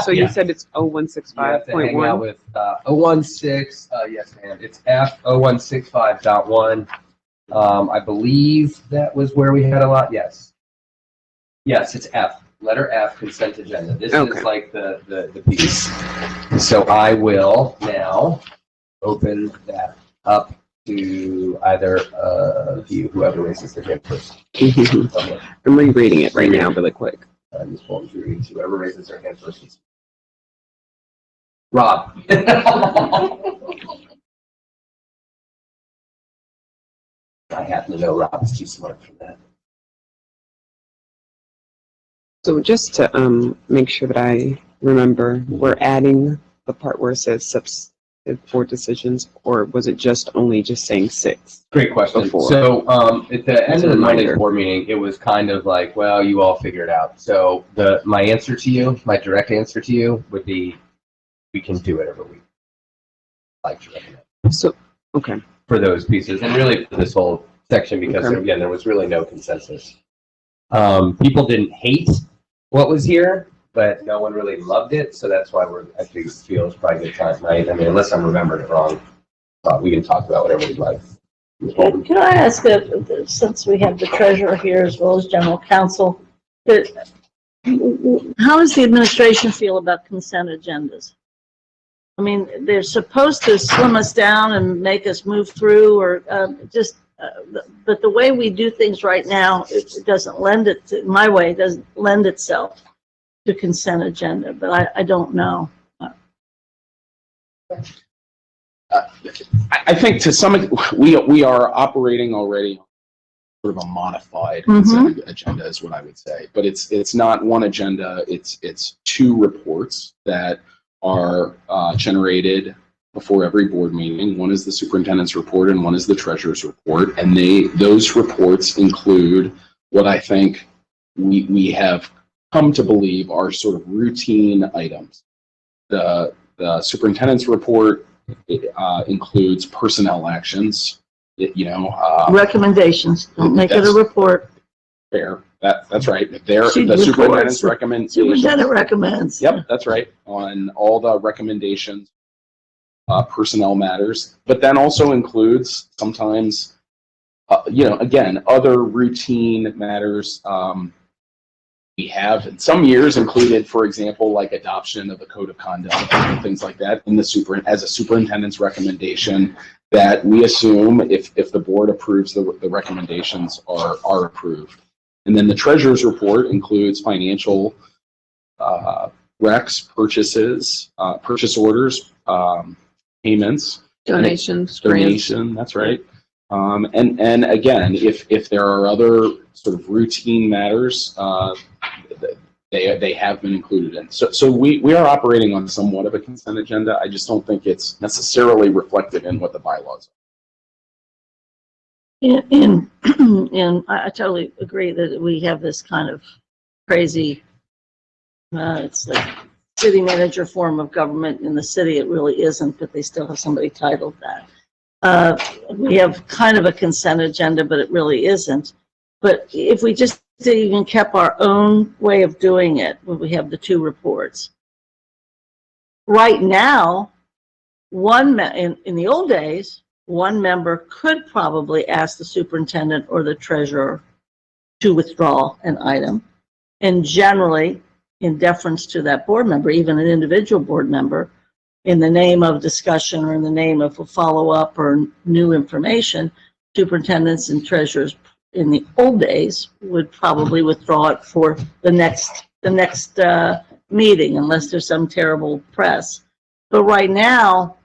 So you Yeah. said it's You have to hang out 0165.1. with 016, yes ma'am, it's F 0165.1. I believe that was where we had a lot, yes. Yes, it's F, letter F, consent agenda. This Okay. is like the piece. So I will now open that up to either of you, whoever raises their hand first. Okay. I'm rereading it right now really quick. This form to read, whoever raises their hand first. Rob. I happen to know Rob is too smart for that. So just to make sure that I remember, we're adding the part where it says substantive board decisions, or was it just saying 6? Great question. Before. So at the end As a of the Monday reminder. board meeting, it was kind of like, well, you all figure it out. So my answer to you, my direct answer to you would be, we can do whatever we like to recommend So, okay. for those pieces, and really for this whole section, because Okay. again, there was really no consensus. People didn't hate what was here, but no one really loved it, so that's why I feel it's probably a good time, right? I mean, unless I'm remembering it wrong, we can talk about whatever we'd like. Can I ask, since we have the treasurer here as well as general counsel, how does the administration feel about consent agendas? I mean, they're supposed to slim us down and make us move through, or but the way we do things right now, it doesn't lend it to, my way, it doesn't lend itself to consent agenda, but I don't know. I think to some, we are operating already sort of a modified consent agenda is what I would say. But it's not one agenda, it's 2 reports that are generated before every board meeting. One is the superintendent's report and one is the treasurer's report. And those reports include what I think we have come to believe are sort of routine items. The superintendent's report includes personnel actions. Recommendations, don't make it a That's- report. That's right. There, She the reports. superintendent's recommendations. Superintendent recommends. Yep, that's right. On all the recommendations, personnel matters, but then also includes sometimes, again, other routine matters. We have in some years included, for example, like adoption of the code of conduct and things like that in the as a superintendent's recommendation that we assume if the board approves the recommendations are approved. And then the treasurer's report includes financial recs, purchases, purchase orders, payments, Donations, grants. donation. That's right. And again, if there are other sort of routine matters, they have been included in. So we are operating on somewhat of a consent agenda. I just don't think it's necessarily reflected in what the bylaws are. And I totally agree that we have this kind of crazy, it's like city manager form of government. In the city, it really isn't, but they still have somebody titled that. We have kind of a consent agenda, but it really isn't. But if we just even kept our own way of doing it, when we have the two reports. Right now, in the old days, one member could probably ask the superintendent or the treasurer to withdraw an item. And generally, in deference to that board member, even an individual board member, in the name of discussion or in the name of a follow-up or new information, superintendents and treasurers in the old days would probably withdraw it for the next meeting, unless there's some terrible press. But right now,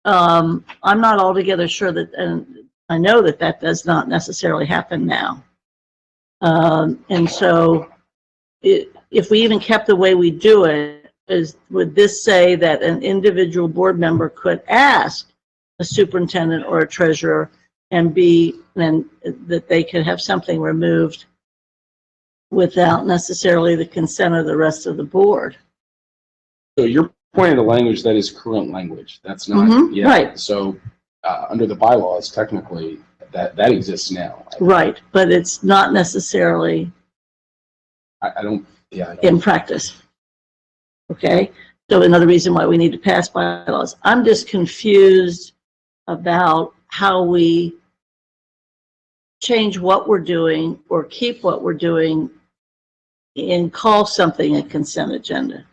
I'm not altogether sure that, and I know that that does not necessarily happen now. And so if we even kept the way we do it, would this say that an individual board member could ask a superintendent or a treasurer and that they could have something removed without necessarily the consent of the rest of the board? So you're pointing to language that is current language. That's not, yeah. Right. So under the bylaws, technically, that exists now. Right, but it's not necessarily I don't, yeah. I don't, in practice. Okay, so another reason why we need to pass bylaws. I'm just confused about how we change what we're doing or keep what we're doing and call something a consent agenda.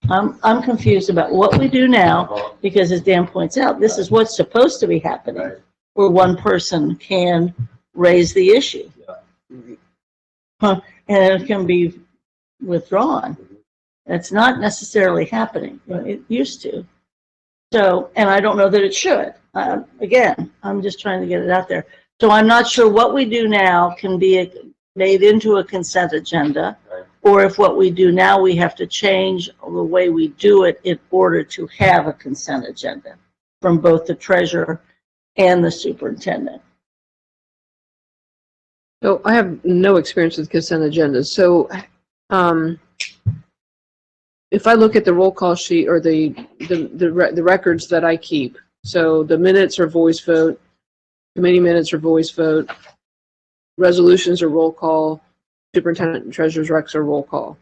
I'm confused about what we do now, because as Dan points out, this is what's supposed to be happening, where one person can raise the issue. And it can be withdrawn. It's not necessarily happening. It used to. So, and I don't know that it should. Again, I'm just trying to get it out there. So I'm not sure what we do now can be made into a consent agenda, or if what we do now, we have to change the way we do it in order to have a consent agenda from both the treasurer and the superintendent. So I have no experience with consent agendas. So if I look at the roll call sheet or the records that I keep, so the minutes are voice vote, committee minutes are voice vote, resolutions are roll call, superintendent and treasurer's recs are roll call.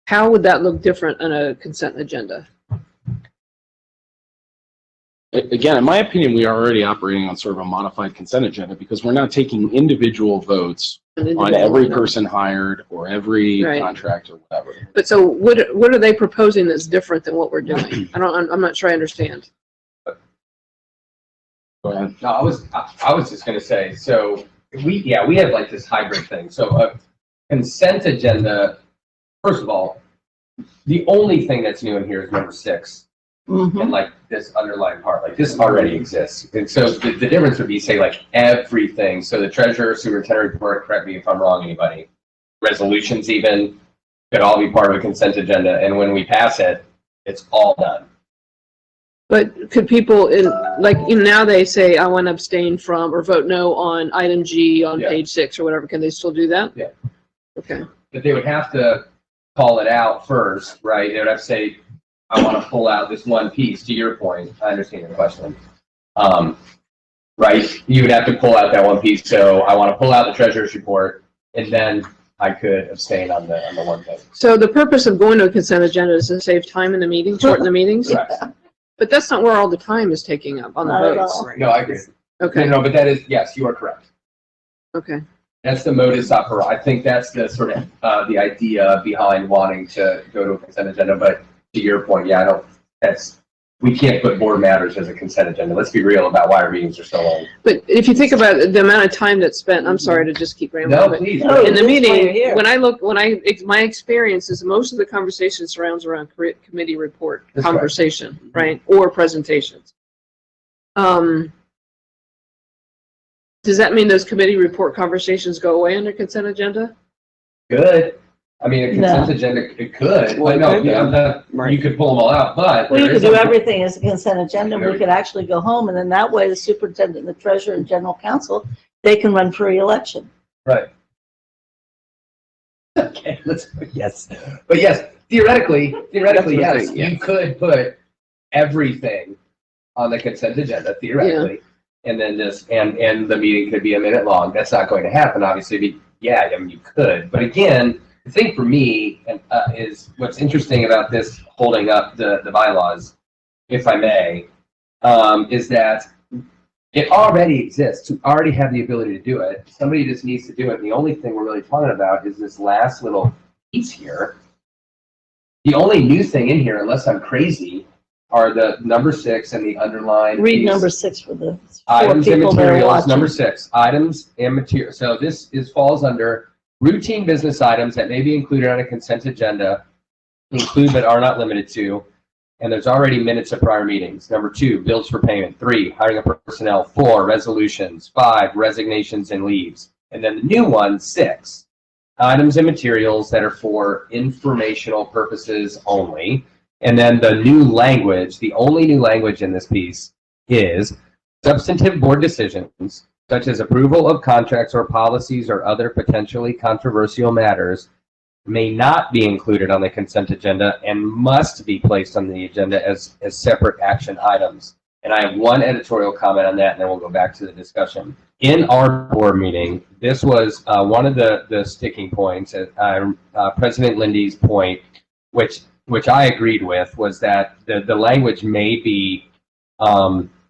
How would that look different on a consent agenda? Again, in my opinion, we are already operating on sort of a modified consent agenda because we're not taking individual votes on every person hired or every Right. contract or whatever. But so what are they proposing that's different than what we're doing? I'm not sure I understand. Go ahead. No, I was just gonna say, so we have like this hybrid thing. So a consent agenda, first of all, the only thing that's new in here is number 6. And like this underlying part, like this already exists. And so the difference would be, say, like everything. So the treasurer, superintendent report, correct me if I'm wrong, anybody, resolutions even, could all be part of a consent agenda. And when we pass it, it's all done. But could people, now they say, I want to abstain from or vote no on item G on page 6 or whatever. Can they still do that? Yeah. Okay. But they would have to call it out first, right? They would have to say, I want to pull out this one piece, to your point, I understand your question. Right, you would have to pull out that one piece, so I want to pull out the treasurer's report, and then I could abstain on the one thing. So the purpose of going to a consent agenda is to save time in the meeting, shorten the meetings? Correct. But that's not where all the time is taking up on the Not at votes. all. No, I agree. Okay, No, but that is, yes, you are correct. okay. That's the modus operandi. I think that's the sort of, the idea behind wanting to go to a consent agenda, but to your point, yeah, we can't put board matters as a consent agenda. Let's be real about why our meetings are so long. But if you think about the amount of time that's spent, I'm sorry to just keep rambling. No, but please. No, in the That's why you're meeting, here. my experience is most of the conversation surrounds around committee report That's right. conversation, right? Or presentations. Does that mean those committee report conversations go away under consent agenda? Good. I mean, a consent No. agenda, it could, Well, but no, it could, yeah, right. you could pull them all out, but. Well, you there could is do a- everything as a consent agenda. We could actually go home, and then that way the superintendent, the treasurer, and general counsel, they can run for re-election. Right. Okay, yes. But yes, theoretically, That's what I yes, think, yeah. you could put everything on the consent agenda, theoretically. And then and the meeting could be a minute long. That's not going to happen, obviously, but yeah, I mean, you could. But again, the thing for me is what's interesting about this holding up the bylaws, if I may, is that it already exists. We already have the ability to do it. Somebody just needs to do it. And the only thing we're really talking about is this last little piece here. The only new thing in here, unless I'm crazy, are the number 6 and the underlined Read piece. number 6 for the 4 Items and people that are materials, number watching. 6, items and material. So this falls under routine business items that may be included on a consent agenda, include but are not limited to, and there's already minutes of prior meetings. Number 2, bills for payment. 3, hiring of personnel. 4, resolutions. 5, resignations and leaves. And then the new one, 6, items and materials that are for informational purposes only. And then the new language, the only new language in this piece is substantive board decisions, such as approval of contracts or policies or other potentially controversial matters, may not be included on the consent agenda and must be placed on the agenda as separate action items. And I have one editorial comment on that, and then we'll go back to the discussion. In our board meeting, this was one of the sticking points, President Lindy's point, which I agreed with, was that the language may be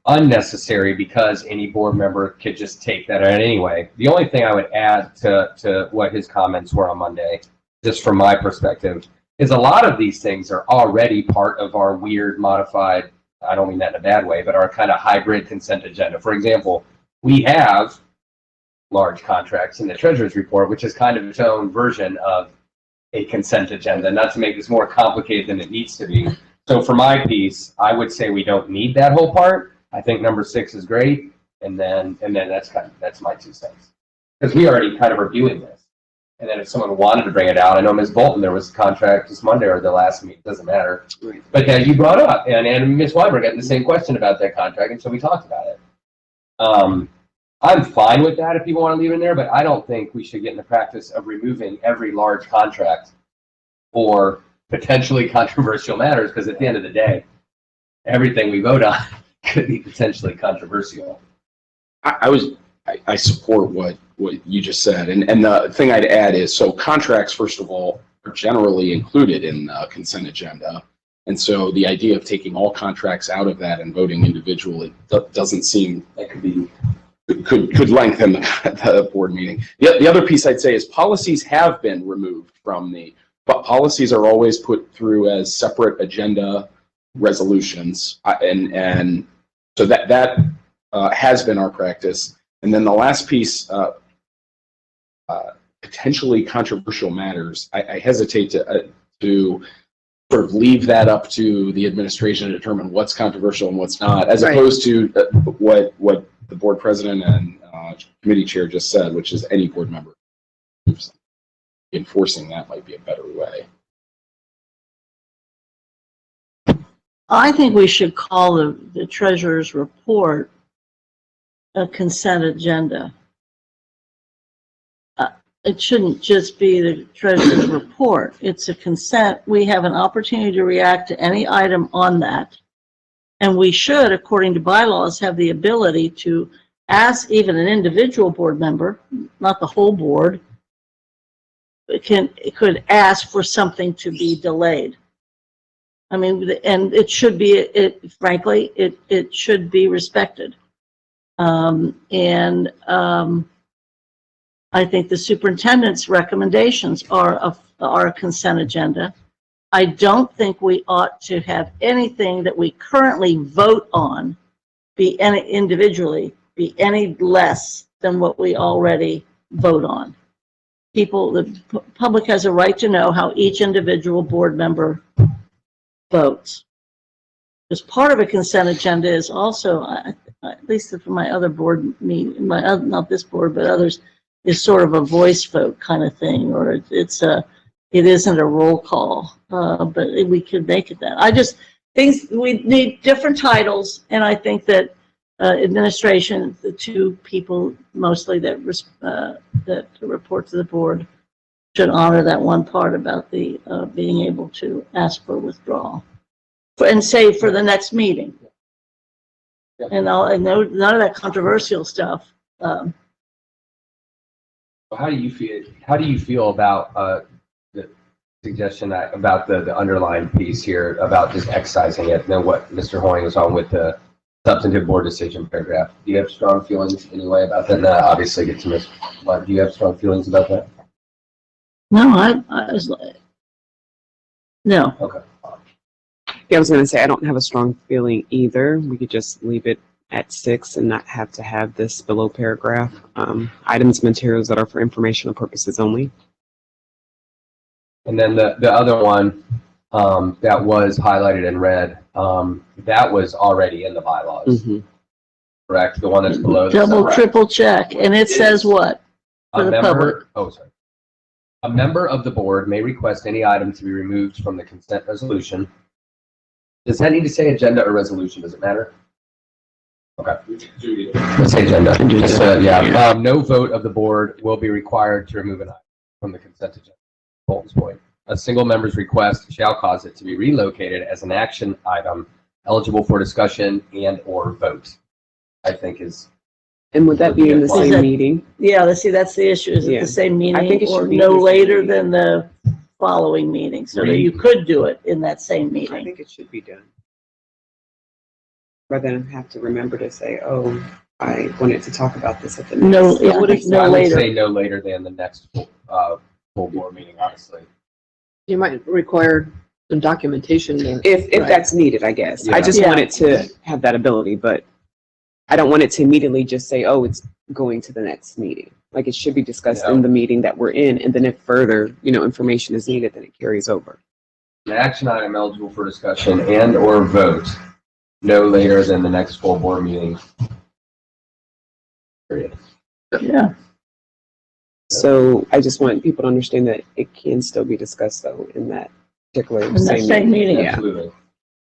unnecessary because any board member could just take that out anyway. The only thing I would add to what his comments were on Monday, just from my perspective, is a lot of these things are already part of our weird modified, I don't mean that in a bad way, but our kind of hybrid consent agenda. For example, we have large contracts in the treasurer's report, which is kind of its own version of a consent agenda, not to make this more complicated than it needs to be. So for my piece, I would say we don't need that whole part. I think number 6 is great, and then that's my 2 cents. Because we already kind of are doing this. And then if someone wanted to bring it out, I know Ms. Bolton, there was a contract this Monday or the last meeting, doesn't matter. Right. But you brought up, and Ms. Weimer got the same question about that contract, and so we talked about it. I'm fine with that if people want to leave it in there, but I don't think we should get in the practice of removing every large contract for potentially controversial matters, because at the end of the day, everything we vote on could be potentially controversial. I support what you just said. And the thing I'd add is, so contracts, first of all, are generally included in the consent agenda. And so the idea of taking all contracts out of that and voting individually doesn't seem, That could be. could lengthen the board meeting. The other piece I'd say is policies have been removed from but policies are always put through as separate agenda resolutions. And so that has been our practice. And then the last piece, potentially controversial matters. I hesitate to sort of leave that up to the administration to determine what's controversial and what's not, as Right. opposed to what the board president and committee chair just said, which is any board member. Enforcing that might be a better way. I think we should call the treasurer's report a consent agenda. it shouldn't just be the treasurer's report. It's a consent. We have an opportunity to react to any item on that. And we should, according to bylaws, have the ability to ask even an individual board member, not the whole board, could ask for something to be delayed. I mean, and it should be, frankly, it should be respected. I think the superintendent's recommendations are a consent agenda. I don't think we ought to have anything that we currently vote on be any individually be any less than what we already vote on. People, the public has a right to know how each individual board member votes. Because part of a consent agenda is also, at least for my other board meeting, not this board, but others, is sort of a voice vote kind of thing, or it isn't a roll call, but we could make it that. We need different titles, and I think that administration, the two people mostly that report to the board, should honor that one part about the being able to ask for withdrawal and say for the next meeting. And none of that controversial stuff. How do you feel about the suggestion about the underlying piece here about just excising it, and then what Mr. Hoying was on with the substantive board decision paragraph? Do you have strong feelings anyway about that? And that obviously gets missed. But do you have strong feelings about that? No, I was like, no. Okay. Yeah, I was going to say, I don't have a strong feeling either. We could just leave it at 6 and not have to have this below paragraph. Items and materials that are for informational purposes only. And then the other one that was highlighted in red, that was already in the bylaws, correct? The one that's below. Double, triple check, and it says what for the public? A member of the board may request any item to be removed from the consent resolution. Does that need to say agenda or resolution? Does it matter? Okay. Let's say agenda. No vote of the board will be required to remove an item from the consent agenda. Bolton's point. A single member's request shall cause it to be relocated as an action item eligible for discussion and or vote, I think is. And would that be in the same meeting? Yeah, that's the issue. Is it the same meeting I think it or should be no the same later meeting. than the following meeting? So that you could do it in that same I meeting. think it should be done. Rather than have to remember to say, oh, I wanted to talk about this at the next. No, yeah, I would later. say no later than the next full board meeting, honestly. You might require some documentation there. If Right. that's needed, I guess. Yeah. I just Yeah. wanted to have that ability, but I don't want it to immediately just say, oh, it's going to the next meeting. Like it should be discussed in the meeting that we're in, and then if further, information is needed, then it carries over. An action item eligible for discussion and or vote no later than the next full board meeting. Period. Yeah. So I just want people to understand that it can still be discussed though in that particular In that same same meeting. meeting. Yeah. Absolutely.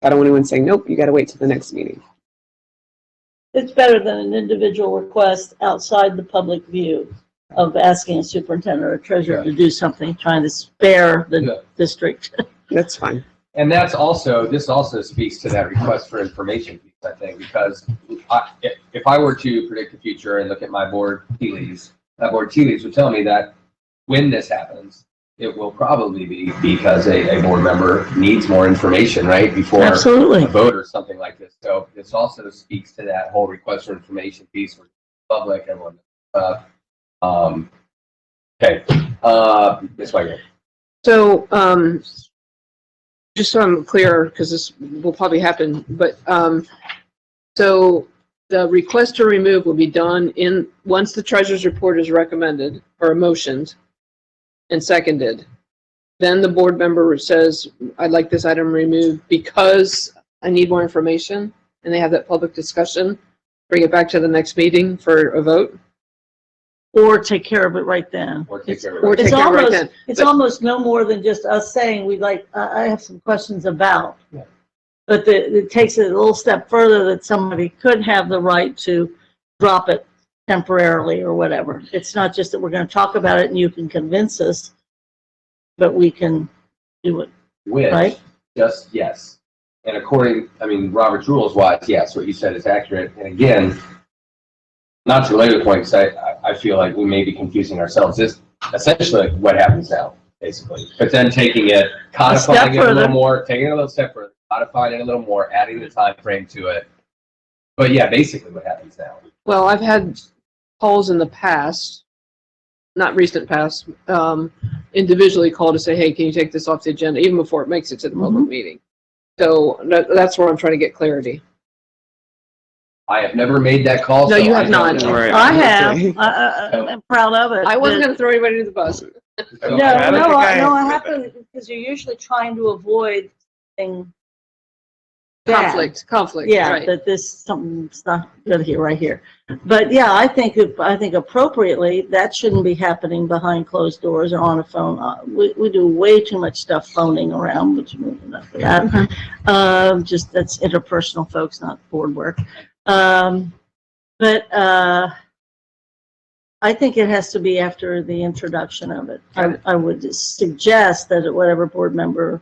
I don't want anyone saying, nope, you got to wait till the next meeting. It's better than an individual request outside the public view of asking a superintendent or a treasurer to do something, trying to spare the district. That's fine. And this also speaks to that request for information piece, I think, because if I were to predict the future and look at my board tea leaves, that board tea leaves would tell me that when this happens, it will probably be because a board member needs more information, right, before Absolutely. a vote or something like this. So this also speaks to that whole request for information piece for the public, everyone. Okay. Ms. Wagner. So, just so I'm clear, because this will probably happen, but, so the request to remove will be done once the treasurer's report is recommended or motioned and seconded. Then the board member says, I'd like this item removed because I need more information, and they have that public discussion, bring it back to the next meeting for a vote. Or take care of it right then. Or take care of Or it. take It's it right almost, then. it's But- almost no more than just us saying, I have some questions about. Yeah. But it takes it a little step further that somebody could have the right to drop it temporarily or whatever. It's not just that we're going to talk about it and you can convince us, but we can do it, Which, right? just yes. And according, I mean, Robert's rules wise, yes, what you said is accurate. And again, not to belabor the point, because I feel like we may be confusing ourselves. This essentially like what happens now, basically. But then taking it, codifying it a further. little more, taking it a little step further, codifying it a little more, adding the time frame to it. But yeah, basically what happens now. Well, I've had calls in the past, not recent past, individually call to say, hey, can you take this off the agenda, even before it makes it to the public meeting? So that's where I'm trying to get clarity. I have never made that call. No, so you I have don't not. know. Right. I have. I'm proud of it. I wasn't but- going to throw anybody to the bus. So- No, I don't think I I have happen, because you're usually trying to avoid thing. Conflict, Yeah, right. that this, something's not good here, right here. But yeah, I think appropriately, that shouldn't be happening behind closed doors or on a phone. We do way too much stuff phoning around, which, enough for that. Just, that's interpersonal, folks, not board work. But I think it has to be after the introduction of it. I would suggest that whatever board member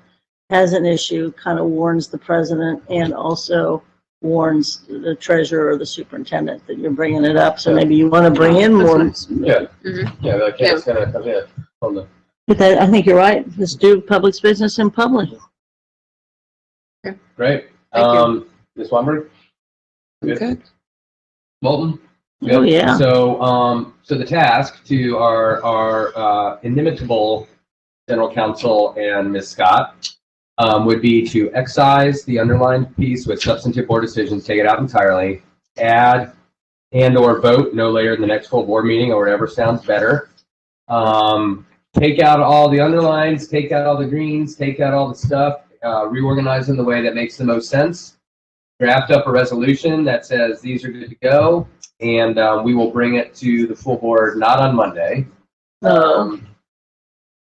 has an issue kind of warns the president and also warns the treasurer or the superintendent that you're bringing it up. So maybe you want to bring in more. Yeah, Mhm. yeah, like, yeah, it's gonna come in on the. But I think you're right. Let's do public's business in public. Great. Thank you. Ms. Weinberg? Good. Good. Bolton? Oh, Good. yeah. So, so the task to our inimitable general counsel and Ms. Scott would be to excise the underlined piece with substantive board decisions, take it out entirely, add and/or vote no later than the next full board meeting or whatever sounds better. Take out all the underlines, take out all the greens, take out all the stuff, reorganize in the way that makes the most sense. Draft up a resolution that says these are good to go, and we will bring it to the full board, not on Monday.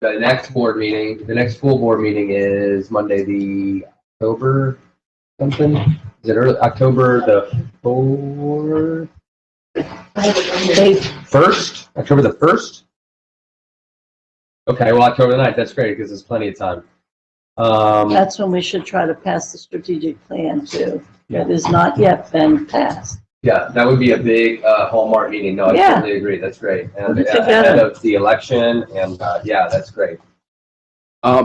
The next board meeting, the next full board meeting is Monday, the October something? Is it early, October the 4th? 1st? October the 1st? Okay, well, October the 9th, that's great, because there's plenty of time. That's when we should try to pass the strategic plan too. That has not yet been passed. Yeah, that would be a big hallmark meeting. No, I Yeah. totally agree. That's great. And Put it ahead together. of the election, and yeah, that's great.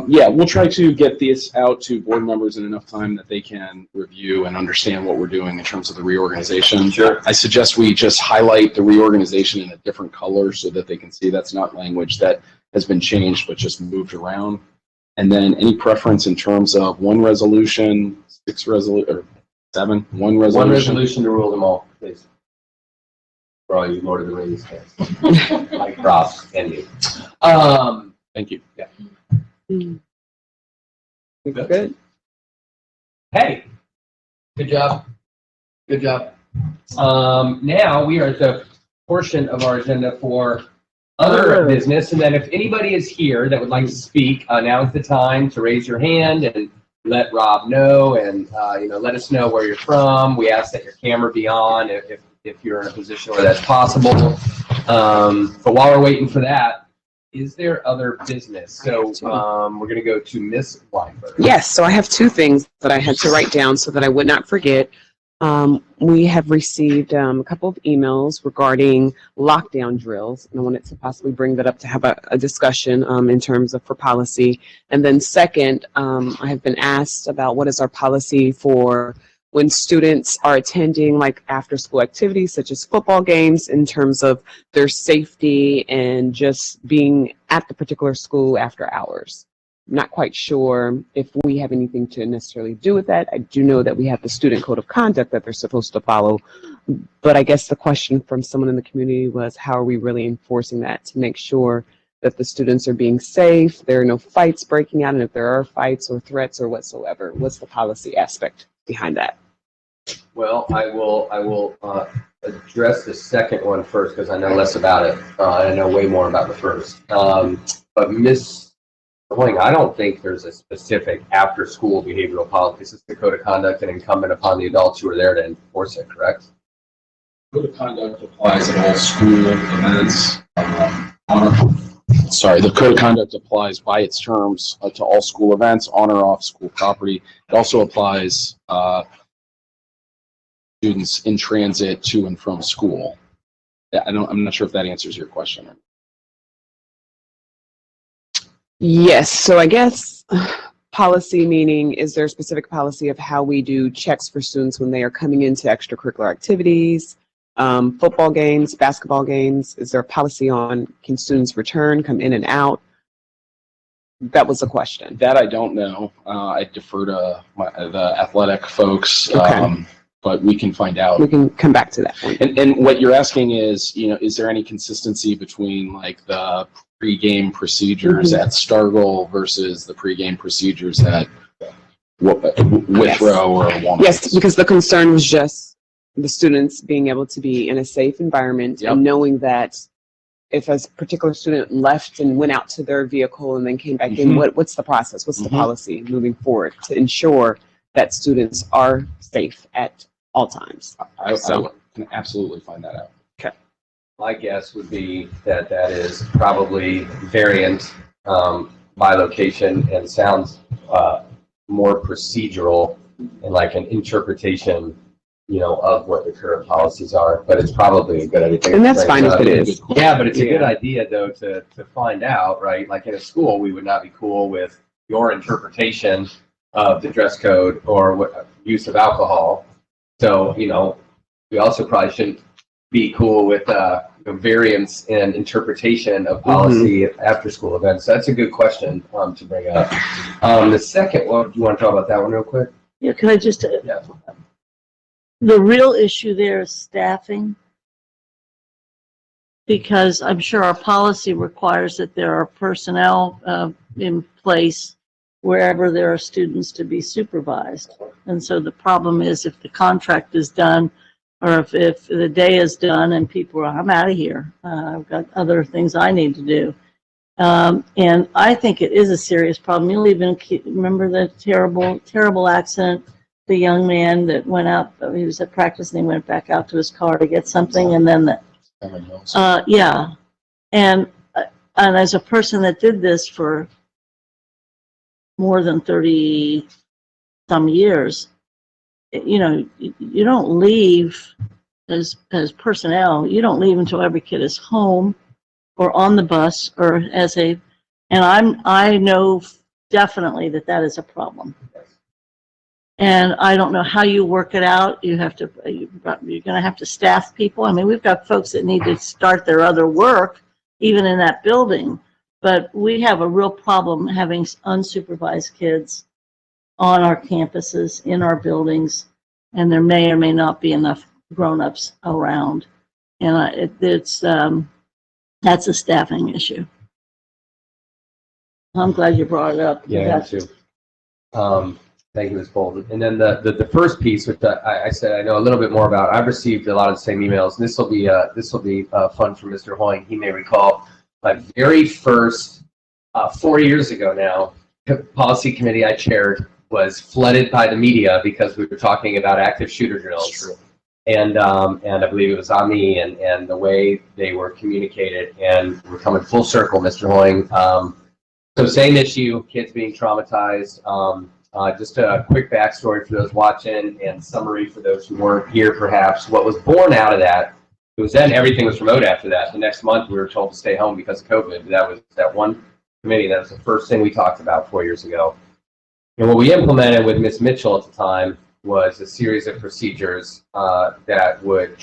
Yeah, we'll try to get this out to board members in enough time that they can review and understand what we're doing in terms of the reorganization. Sure. I suggest we just highlight the reorganization in a different color so that they can see that's not language that has been changed but just moved around. And then any preference in terms of one resolution, or 7, one resolution? One resolution to rule them all, please. For all you Lord of the Rings fans. Like Rob and me. Thank you. Good. Hey, good job. Good job. Now we are at the portion of our agenda for other business. And then if anybody is here that would like to speak, now is the time to raise your hand and let Rob know, and let us know where you're from. We ask that your camera be on if you're in a position where that's possible. But while we're waiting for that, is there other business? So we're going to go to Ms. Weinberg. Yes, so I have two things that I had to write down so that I would not forget. We have received a couple of emails regarding lockdown drills, and I wanted to possibly bring that up to have a discussion in terms of for policy. And then second, I have been asked about what is our policy for when students are attending like after school activities such as football games in terms of their safety and just being at the particular school after hours. I'm not quite sure if we have anything to necessarily do with that. I do know that we have the student code of conduct that they're supposed to follow, but I guess the question from someone in the community was, how are we really enforcing that to make sure that the students are being safe, there are no fights breaking out, and if there are fights or threats or whatsoever, what's the policy aspect behind that? Well, I will address the second one first because I know less about it. I know way more about the first. But Ms. Hoying, I don't think there's a specific after-school behavioral policy. This is the code of conduct and incumbent upon the adults who are there to enforce it, correct? Code of conduct applies at all school events. The code of conduct applies by its terms to all school events on or off school property. It also applies students in transit to and from school. I'm not sure if that answers your question. Yes, so I guess policy meaning, is there a specific policy of how we do checks for students when they are coming into extracurricular activities, football games, basketball games? Is there a policy on can students return, come in and out? That was the question. That I don't know. I defer to the athletic folks, Okay. but we can find out. We can come back to that point. And what you're asking is, is there any consistency between like the pregame procedures at Stargell versus the pregame procedures at Withrow or Walnut? Yes, because the concern was just the students being able to be in a safe environment and knowing that if a particular student left and went out to their vehicle and then came back in, what's the process? What's the policy moving forward to ensure that students are safe at all times? I can absolutely find that out. My guess would be that that is probably variant by location and sounds more procedural and like an interpretation, of what the current policies are. But it's probably a good idea. And that's fine if it is. Yeah, but it's a good idea though to find out, right? Like in a school, we would not be cool with your interpretation of the dress code or what use of alcohol. So we also probably shouldn't be cool with variance in interpretation of policy at after school events. So that's a good question to bring up. The second one, do you want to talk about that one real quick? Yeah, can I just, Yeah. the real issue there is staffing. Because I'm sure our policy requires that there are personnel in place wherever there are students to be supervised. And so the problem is if the contract is done, or if the day is done and people are, I'm out of here. I've got other things I need to do. And I think it is a serious problem. You'll even remember the terrible accident, the young man that went out, he was at practice and he went back out to his car to get something and then yeah. And as a person that did this for more than 30 some years, you don't leave as personnel. You don't leave until every kid is home or on the bus or and I know definitely that is a problem. And I don't know how you work it out. You're going to have to staff people. I mean, we've got folks that need to start their other work, even in that building. But we have a real problem having unsupervised kids on our campuses, in our buildings, and there may or may not be enough grown-ups around. And that's a staffing issue. I'm glad you brought it up. Yeah, me too. Thank you, Ms. Bolden. And then the first piece, which I said I know a little bit more about, I've received a lot of the same emails. And this will be fun for Mr. Hoying. He may recall my very first 4 years ago now policy committee I chaired was flooded by the media because we were talking about active shooter drills. And I believe it was on me and the way they were communicated. And we're coming full circle, Mr. Hoying. So same issue, kids being traumatized. Just a quick backstory for those watching and summary for those who weren't here perhaps. What was born out of that, it was then everything was remote after that. The next month we were told to stay home because of COVID. That was that one committee. That was the first thing we talked about 4 years ago. And what we implemented with Ms. Mitchell at the time was a series of procedures that would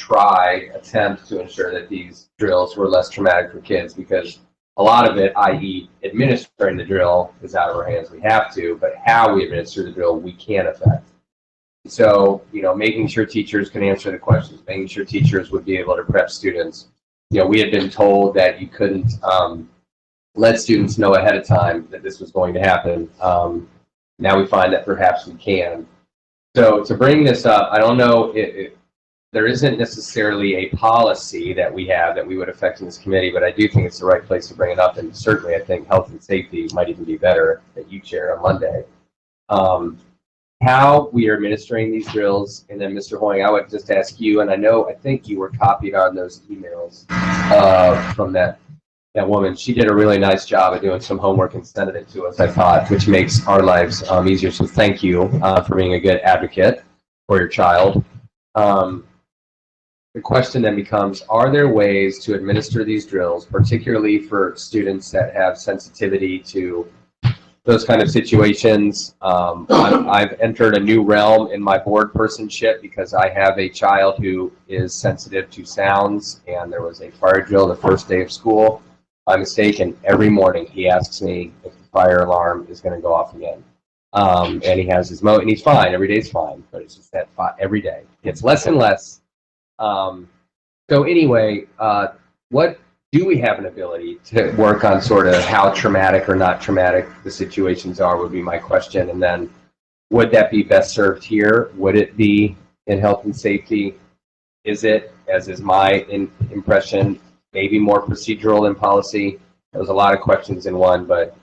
attempt to ensure that these drills were less traumatic for kids, because a lot of it, i.e. administering the drill, is out of our hands. We have to, but how we administer the drill, we can affect. So, making sure teachers can answer the questions, making sure teachers would be able to prep students. We had been told that you couldn't let students know ahead of time that this was going to happen. Now we find that perhaps we can. So to bring this up, I don't know, there isn't necessarily a policy that we have that we would affect in this committee, but I do think it's the right place to bring it up. And certainly I think health and safety might even be better that you chair on Monday. how we are administering these drills. And then Mr. Hoying, I would just ask you, and I think you were copied on those emails from that woman. She did a really nice job of doing some homework and sending it to us, I thought, which makes our lives easier. So thank you for being a good advocate for your child. The question then becomes, are there ways to administer these drills, particularly for students that have sensitivity to those kind of situations? I've entered a new realm in my board personship because I have a child who is sensitive to sounds, and there was a fire drill the first day of school. By mistake, and every morning he asks me if the fire alarm is going to go off again. And he has his and he's fine. Every day's fine, but it's just that every day. It's less and less. So anyway, what do we have an ability to work on sort of how traumatic or not traumatic the situations are would be my question. And then would that be best served here? Would it be in health and safety? Is it, as is my impression, maybe more procedural than policy? There was a lot of questions in one, but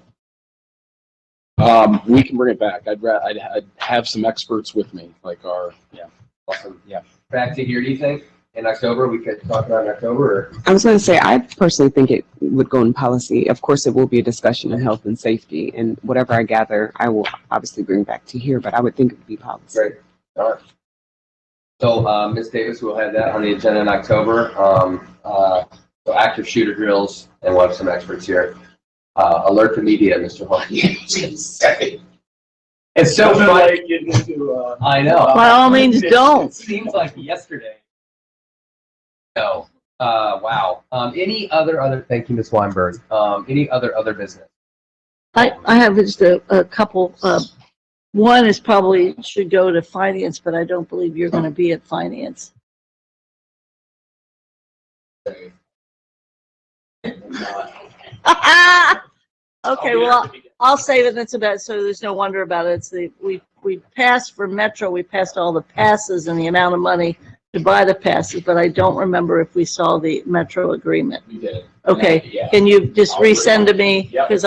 We can bring it back. I'd have some experts with me, like awesome. Yeah. Back to here, do you think? In October, we could talk about in October? Or? I was going to say, I personally think it would go in policy. Of course, it will be a discussion in health and safety, and whatever I gather, I will obviously bring back to here, but I would think it would be policy. Great. All right. So, Ms. Davis, we'll have that on the agenda in October. So active shooter drills, and we'll have some experts here. Alert the media, Mr. Hall. It's so funny. I know. By all means, don't. It seems like yesterday. No. Wow. Any other? Thank you, Ms. Weinberg. Any other business? I have just a couple. One is probably should go to finance, but I don't believe you're going to be at finance. Okay, well, I'll save it. That's about, so there's no wonder about it. It's we passed for Metro. We passed all the passes and the amount of money to buy the passes, but I don't remember if we saw the Metro agreement. We did. Okay, Yeah. can you just resend to me? Yep, Because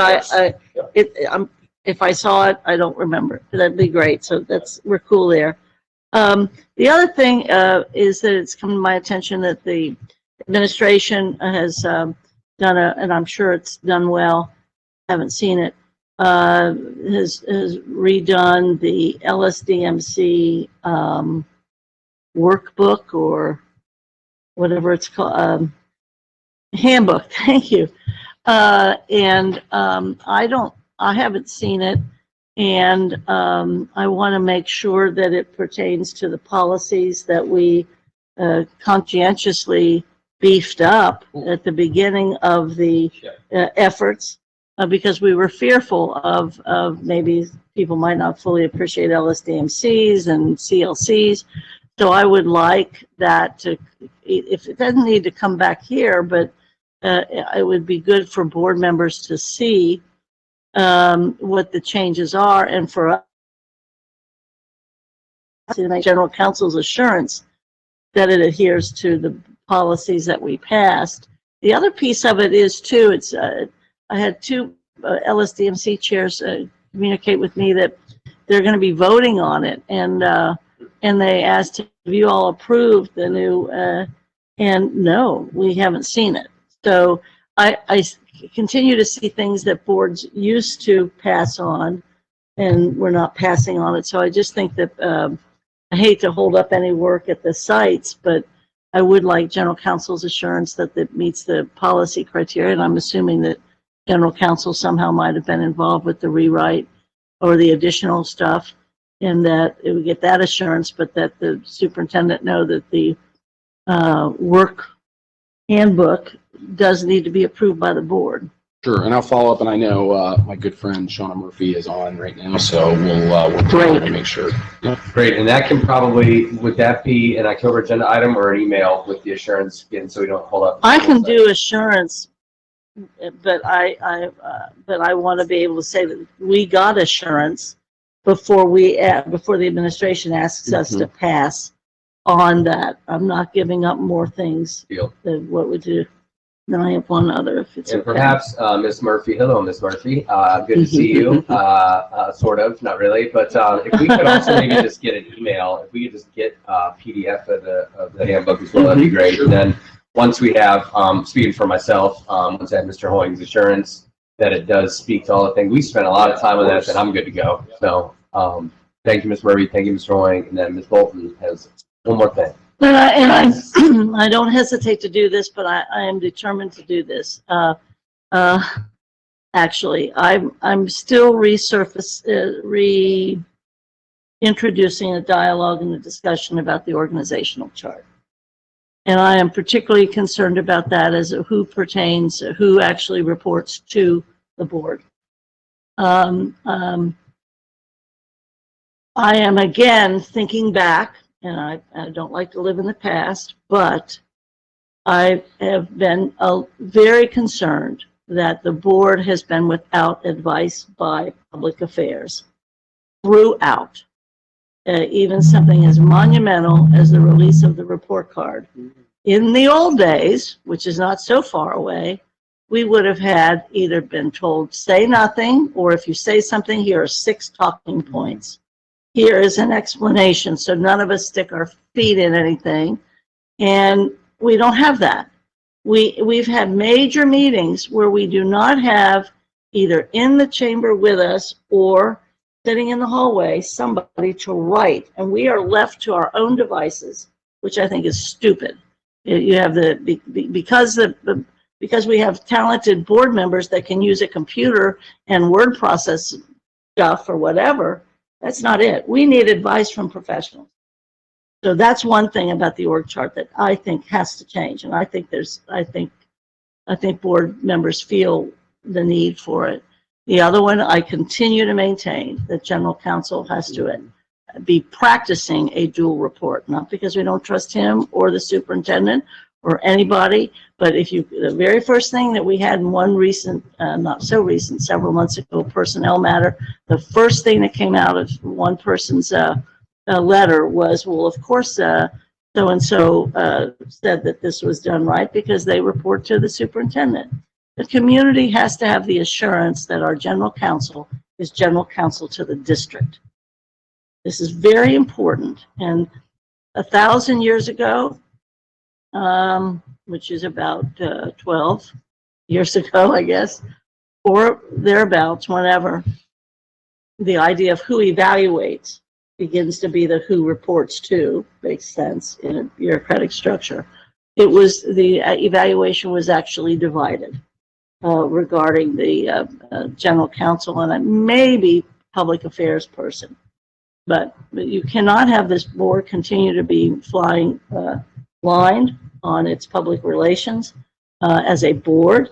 if I saw it, I don't remember. That'd be great. So we're cool there. The other thing is that it's come to my attention that the administration has done and I'm sure it's done well. Haven't seen it. Has redone the LSDMC workbook or whatever it's called, handbook. Thank you. And I haven't seen it, and I want to make sure that it pertains to the policies that we conscientiously beefed up at the beginning of the efforts, because we were fearful of maybe people might not fully appreciate LSDMCs and CLCs. So I would like that to, if it doesn't need to come back here, but it would be good for board members to see what the changes are, and for us to make general counsel's assurance that it adheres to the policies that we passed. The other piece of it is too, it's I had two LSDMC chairs communicate with me that they're going to be voting on it, and they asked if you all approved the new, and no, we haven't seen it. So I continue to see things that boards used to pass on, and we're not passing on it. So I just think that I hate to hold up any work at the sites, but I would like general counsel's assurance that it meets the policy criteria. And I'm assuming that general counsel somehow might have been involved with the rewrite or the additional stuff, and that it would get that assurance, but that the superintendent know that the work handbook does need to be approved by the board. Sure, and I'll follow up, and I know my good friend Shauna Murphy is on right now, so we'll try to make sure. Great, and that can probably, would that be an October agenda item or an email with the assurance again, so we don't hold up? I can do assurance, but I want to be able to say that we got assurance before the administration asks us to pass on that. I'm not giving up more things Deal. than what we do. Then I have one other, if it's And okay. perhaps Ms. Murphy, hello, Ms. Murphy. Good to see you. Sort of, not really, but if we could also maybe just get an email, if we could just get a PDF of the handbook as well, that'd be great. And then once we have, speaking for myself, once I have Mr. Hoying's assurance that it does speak to all the things, we spent a lot of time on that, then I'm good to go. So thank you, Ms. Murphy. Thank you, Mr. Hoying. And then Ms. Bolton has one more thing. I don't hesitate to do this, but I am determined to do this. Actually, I'm still reintroducing a dialogue and a discussion about the organizational chart. And I am particularly concerned about that as who actually reports to the board. I am again thinking back, and I don't like to live in the past, but I have been very concerned that the board has been without advice by public affairs throughout. Even something as monumental as the release of the report card. In the old days, which is not so far away, we would have had either been told, say nothing, or if you say something, here are 6 talking points. Here is an explanation, so none of us stick our feet in anything. And we don't have that. We've had major meetings where we do not have either in the chamber with us or sitting in the hallway somebody to write, and we are left to our own devices, which I think is stupid. You have because we have talented board members that can use a computer and word process stuff or whatever. That's not it. We need advice from professionals. So that's one thing about the org chart that I think has to change. And I think board members feel the need for it. The other one, I continue to maintain that general counsel has to be practicing a dual report, not because we don't trust him or the superintendent or anybody, but the very first thing that we had in one recent, not so recent, several months ago, personnel matter, the first thing that came out of one person's letter was, well, of course, so-and-so said that this was done right because they report to the superintendent. The community has to have the assurance that our general counsel is general counsel to the district. This is very important. And 1,000 years ago, which is about 12 years ago, I guess, or thereabouts, whenever, the idea of who evaluates begins to be the who reports to, makes sense in a bureaucratic structure. The evaluation was actually divided regarding the general counsel and maybe public affairs person. But you cannot have this board continue to be flying blind on its public relations as a board,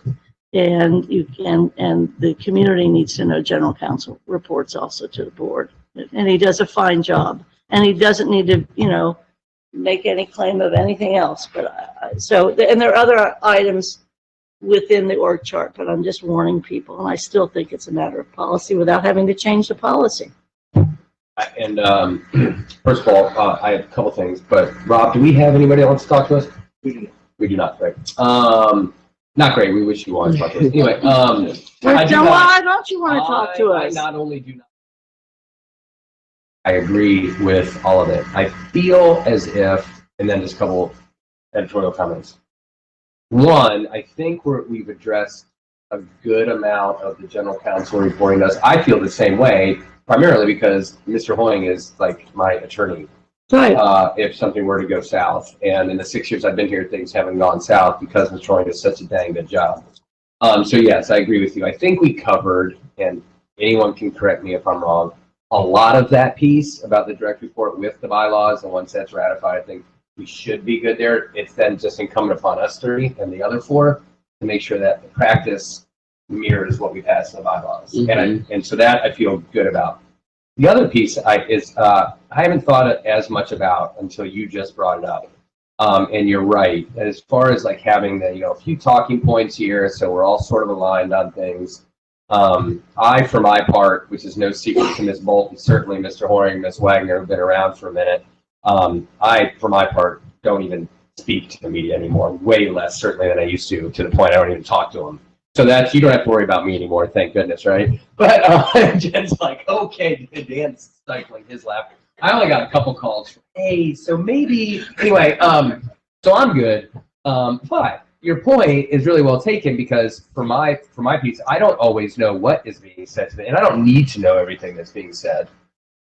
and the community needs to know general counsel reports also to the board, and he does a fine job, and he doesn't need to make any claim of anything else. But and there are other items within the org chart, but I'm just warning people, and I still think it's a matter of policy without having to change the policy. And first of all, I have a couple things, but Rob, do we have anybody that wants to talk to us? We do not, right? Not great. We wish you wanted to talk to us. Anyway, Why don't you want to talk to us? I not only do not. I agree with all of it. I feel as if, and then just a couple editorial comments. One, I think we've addressed a good amount of the general counsel reporting to us. I feel the same way, primarily because Mr. Hoying is like my attorney. Right. If something were to go south, and in the 6 years I've been here, things haven't gone south because Mr. Hoying does such a dang good job. So yes, I agree with you. I think we covered, and anyone can correct me if I'm wrong, a lot of that piece about the direct report with the bylaws, and once that's ratified, I think we should be good there. It's then just incumbent upon us 3 and the other 4 to make sure that the practice mirrors what we passed in the bylaws. Mm-hmm. And so that I feel good about. The other piece I haven't thought as much about until you just brought it up. And you're right, as far as like having a few talking points here, so we're all sort of aligned on things. I, for my part, which is no secret to Ms. Bolton, certainly Mr. Hoying, Ms. Wagner have been around for a minute. I, for my part, don't even speak to the media anymore, way less certainly than I used to the point I don't even talk to them. So that's, you don't have to worry about me anymore, thank goodness, right? But Jen's like, okay, Dan's stifling his laugh. I only got a couple calls. Hey, so maybe, anyway, so I'm good. But your point is really well taken, because for my piece, I don't always know what is being said today, and I don't need to know everything that's being said.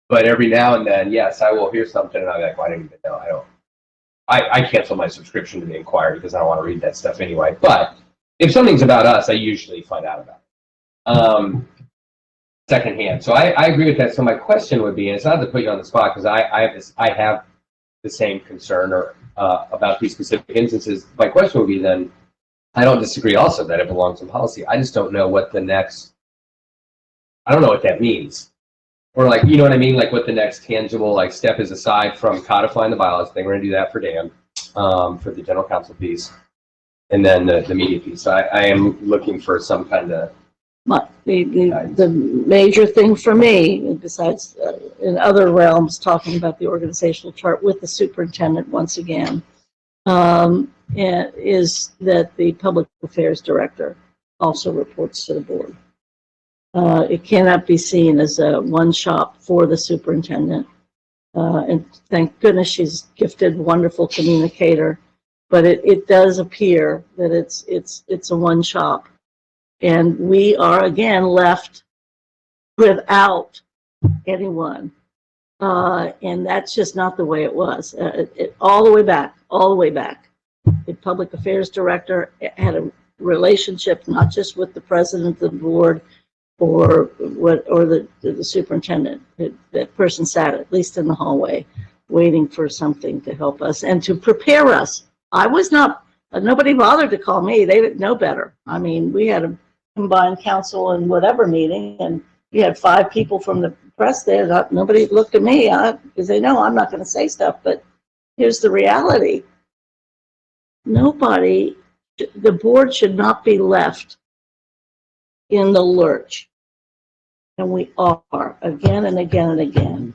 But every now and then, yes, I will hear something and I'm like, well, I didn't even know. I cancel my subscription to the Inquirer because I don't want to read that stuff anyway. But if something's about us, I usually find out about it secondhand. So I agree with that. So my question would be, and it's not to put you on the spot, because I have the same concern or about these specific instances. My question would be then, I don't disagree also that it belongs in policy. I just don't know what the next, I don't know what that means. Or like, you know what I mean? Like what the next tangible like step is aside from codifying the bylaws. I think we're gonna do that for Dan, for the general counsel piece. And then the media piece. So I am looking for some kind of. But the major thing for me, besides in other realms, talking about the organizational chart with the superintendent once again, is that the public affairs director also reports to the board. It cannot be seen as a one-shop for the superintendent. And thank goodness she's gifted, wonderful communicator. But it does appear that it's a one-shop. And we are, again, left without anyone. And that's just not the way it was. All the way back. The public affairs director had a relationship not just with the president of the board or the superintendent. That person sat at least in the hallway waiting for something to help us and to prepare us. Nobody bothered to call me. They didn't know better. I mean, we had a combined council and whatever meeting, and we had 5 people from the press there. Nobody looked at me because they know I'm not going to say stuff. But here's the reality. The board should not be left in the lurch. And we are again and again and again.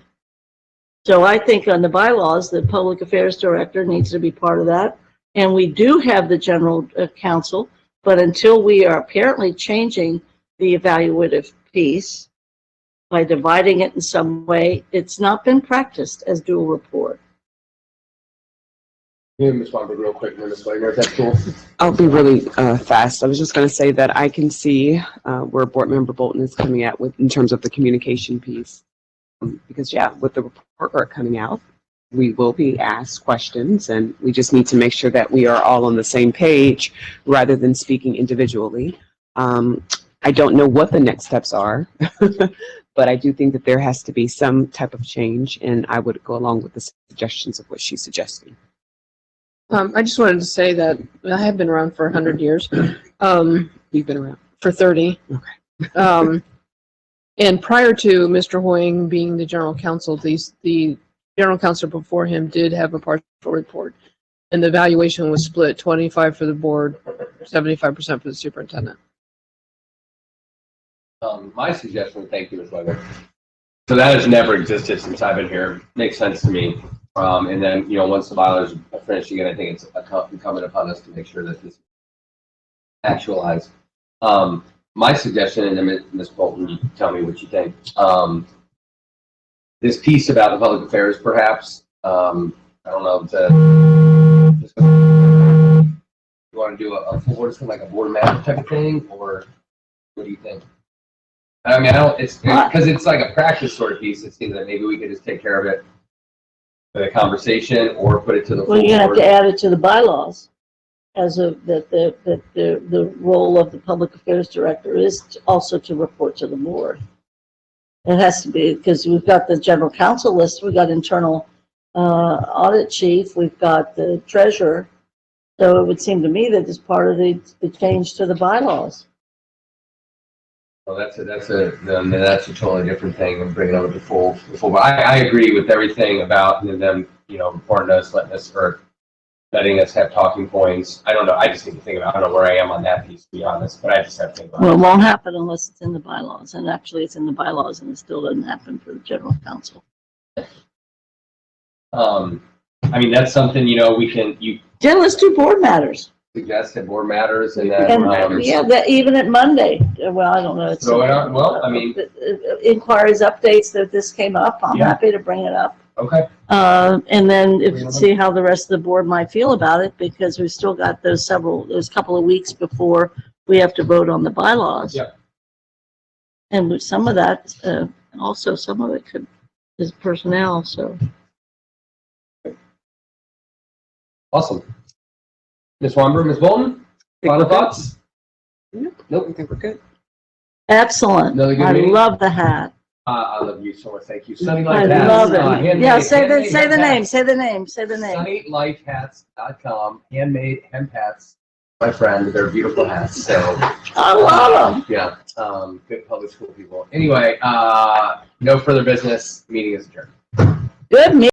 So I think on the bylaws, the public affairs director needs to be part of that. And we do have the general counsel, but until we are apparently changing the evaluative piece by dividing it in some way, it's not been practiced as dual report. Yeah, Ms. Weinberg, real quick, Ms. Wagner, if that's cool. I'll be really fast. I was just going to say that I can see where Board Member Bolton is coming at with in terms of the communication piece. Because, yeah, with the report coming out, we will be asked questions, and we just need to make sure that we are all on the same page rather than speaking individually. I don't know what the next steps are, but I do think that there has to be some type of change, and I would go along with the suggestions of what she's suggesting. I just wanted to say that I have been around for 100 years. You've been around For 30. Okay. And prior to Mr. Hoying being the general counsel, the general counsel before him did have a partial report. And the valuation was split 25 for the board, 75% for the superintendent. My suggestion, thank you, Ms. Wagner. So that has never existed since I've been here. Makes sense to me. And then, once the bylaws are finished again, I think it's incumbent upon us to make sure that this is actualized. My suggestion, and then Ms. Bolton, you tell me what you think. This piece about the public affairs, perhaps, I don't know, you want to do a full board, like a board map type of thing, or what do you think? I mean, it's because it's like a practice sort of piece. It seems that maybe we could just take care of it with a conversation or put it to the full Well, you're going to have board. to add it to the bylaws as of that the role of the public affairs director is also to report to the board. It has to be, because we've got the general counsel list, we've got internal audit chief, we've got the treasurer. So it would seem to me that it's part of the change to the bylaws. Well, that's a totally different thing and bringing over the full. But I agree with everything about them, reporting us, letting us have talking points. I don't know. I just need to think about. I don't know where I am on that piece, to be honest. But I just have to think about Well, it. it won't happen unless it's in the bylaws, and actually it's in the bylaws, and it still doesn't happen for the general counsel. I mean, that's something, you Jen, let's do board matters. suggested, board matters, and then, And, yeah, that, even at Monday, well, I don't know. It's throw it on, well, I mean, inquiries, updates that this came up, I'm Yeah. happy to bring it up. okay. And then see how the rest of the board might feel about it, because we've still got those couple of weeks before we have to vote on the bylaws. Yeah. And with some of that, also some of it is personnel, so. Awesome. Ms. Wamber, Ms. Bolton, final thoughts? Nope, I think we're good. Excellent. Another good I meeting? love the hat. I love you so much. Thank you. Sunny I Life Hats. love it. Handmade- Yeah, say the handmade hemp name, hats. say the name, say the name. SunnyLifeHats.com. Handmade hemp hats. My friend, they're beautiful hats. So, I love them. yeah, good public school people. Anyway, no further business. Meeting is adjourned. Good meeting.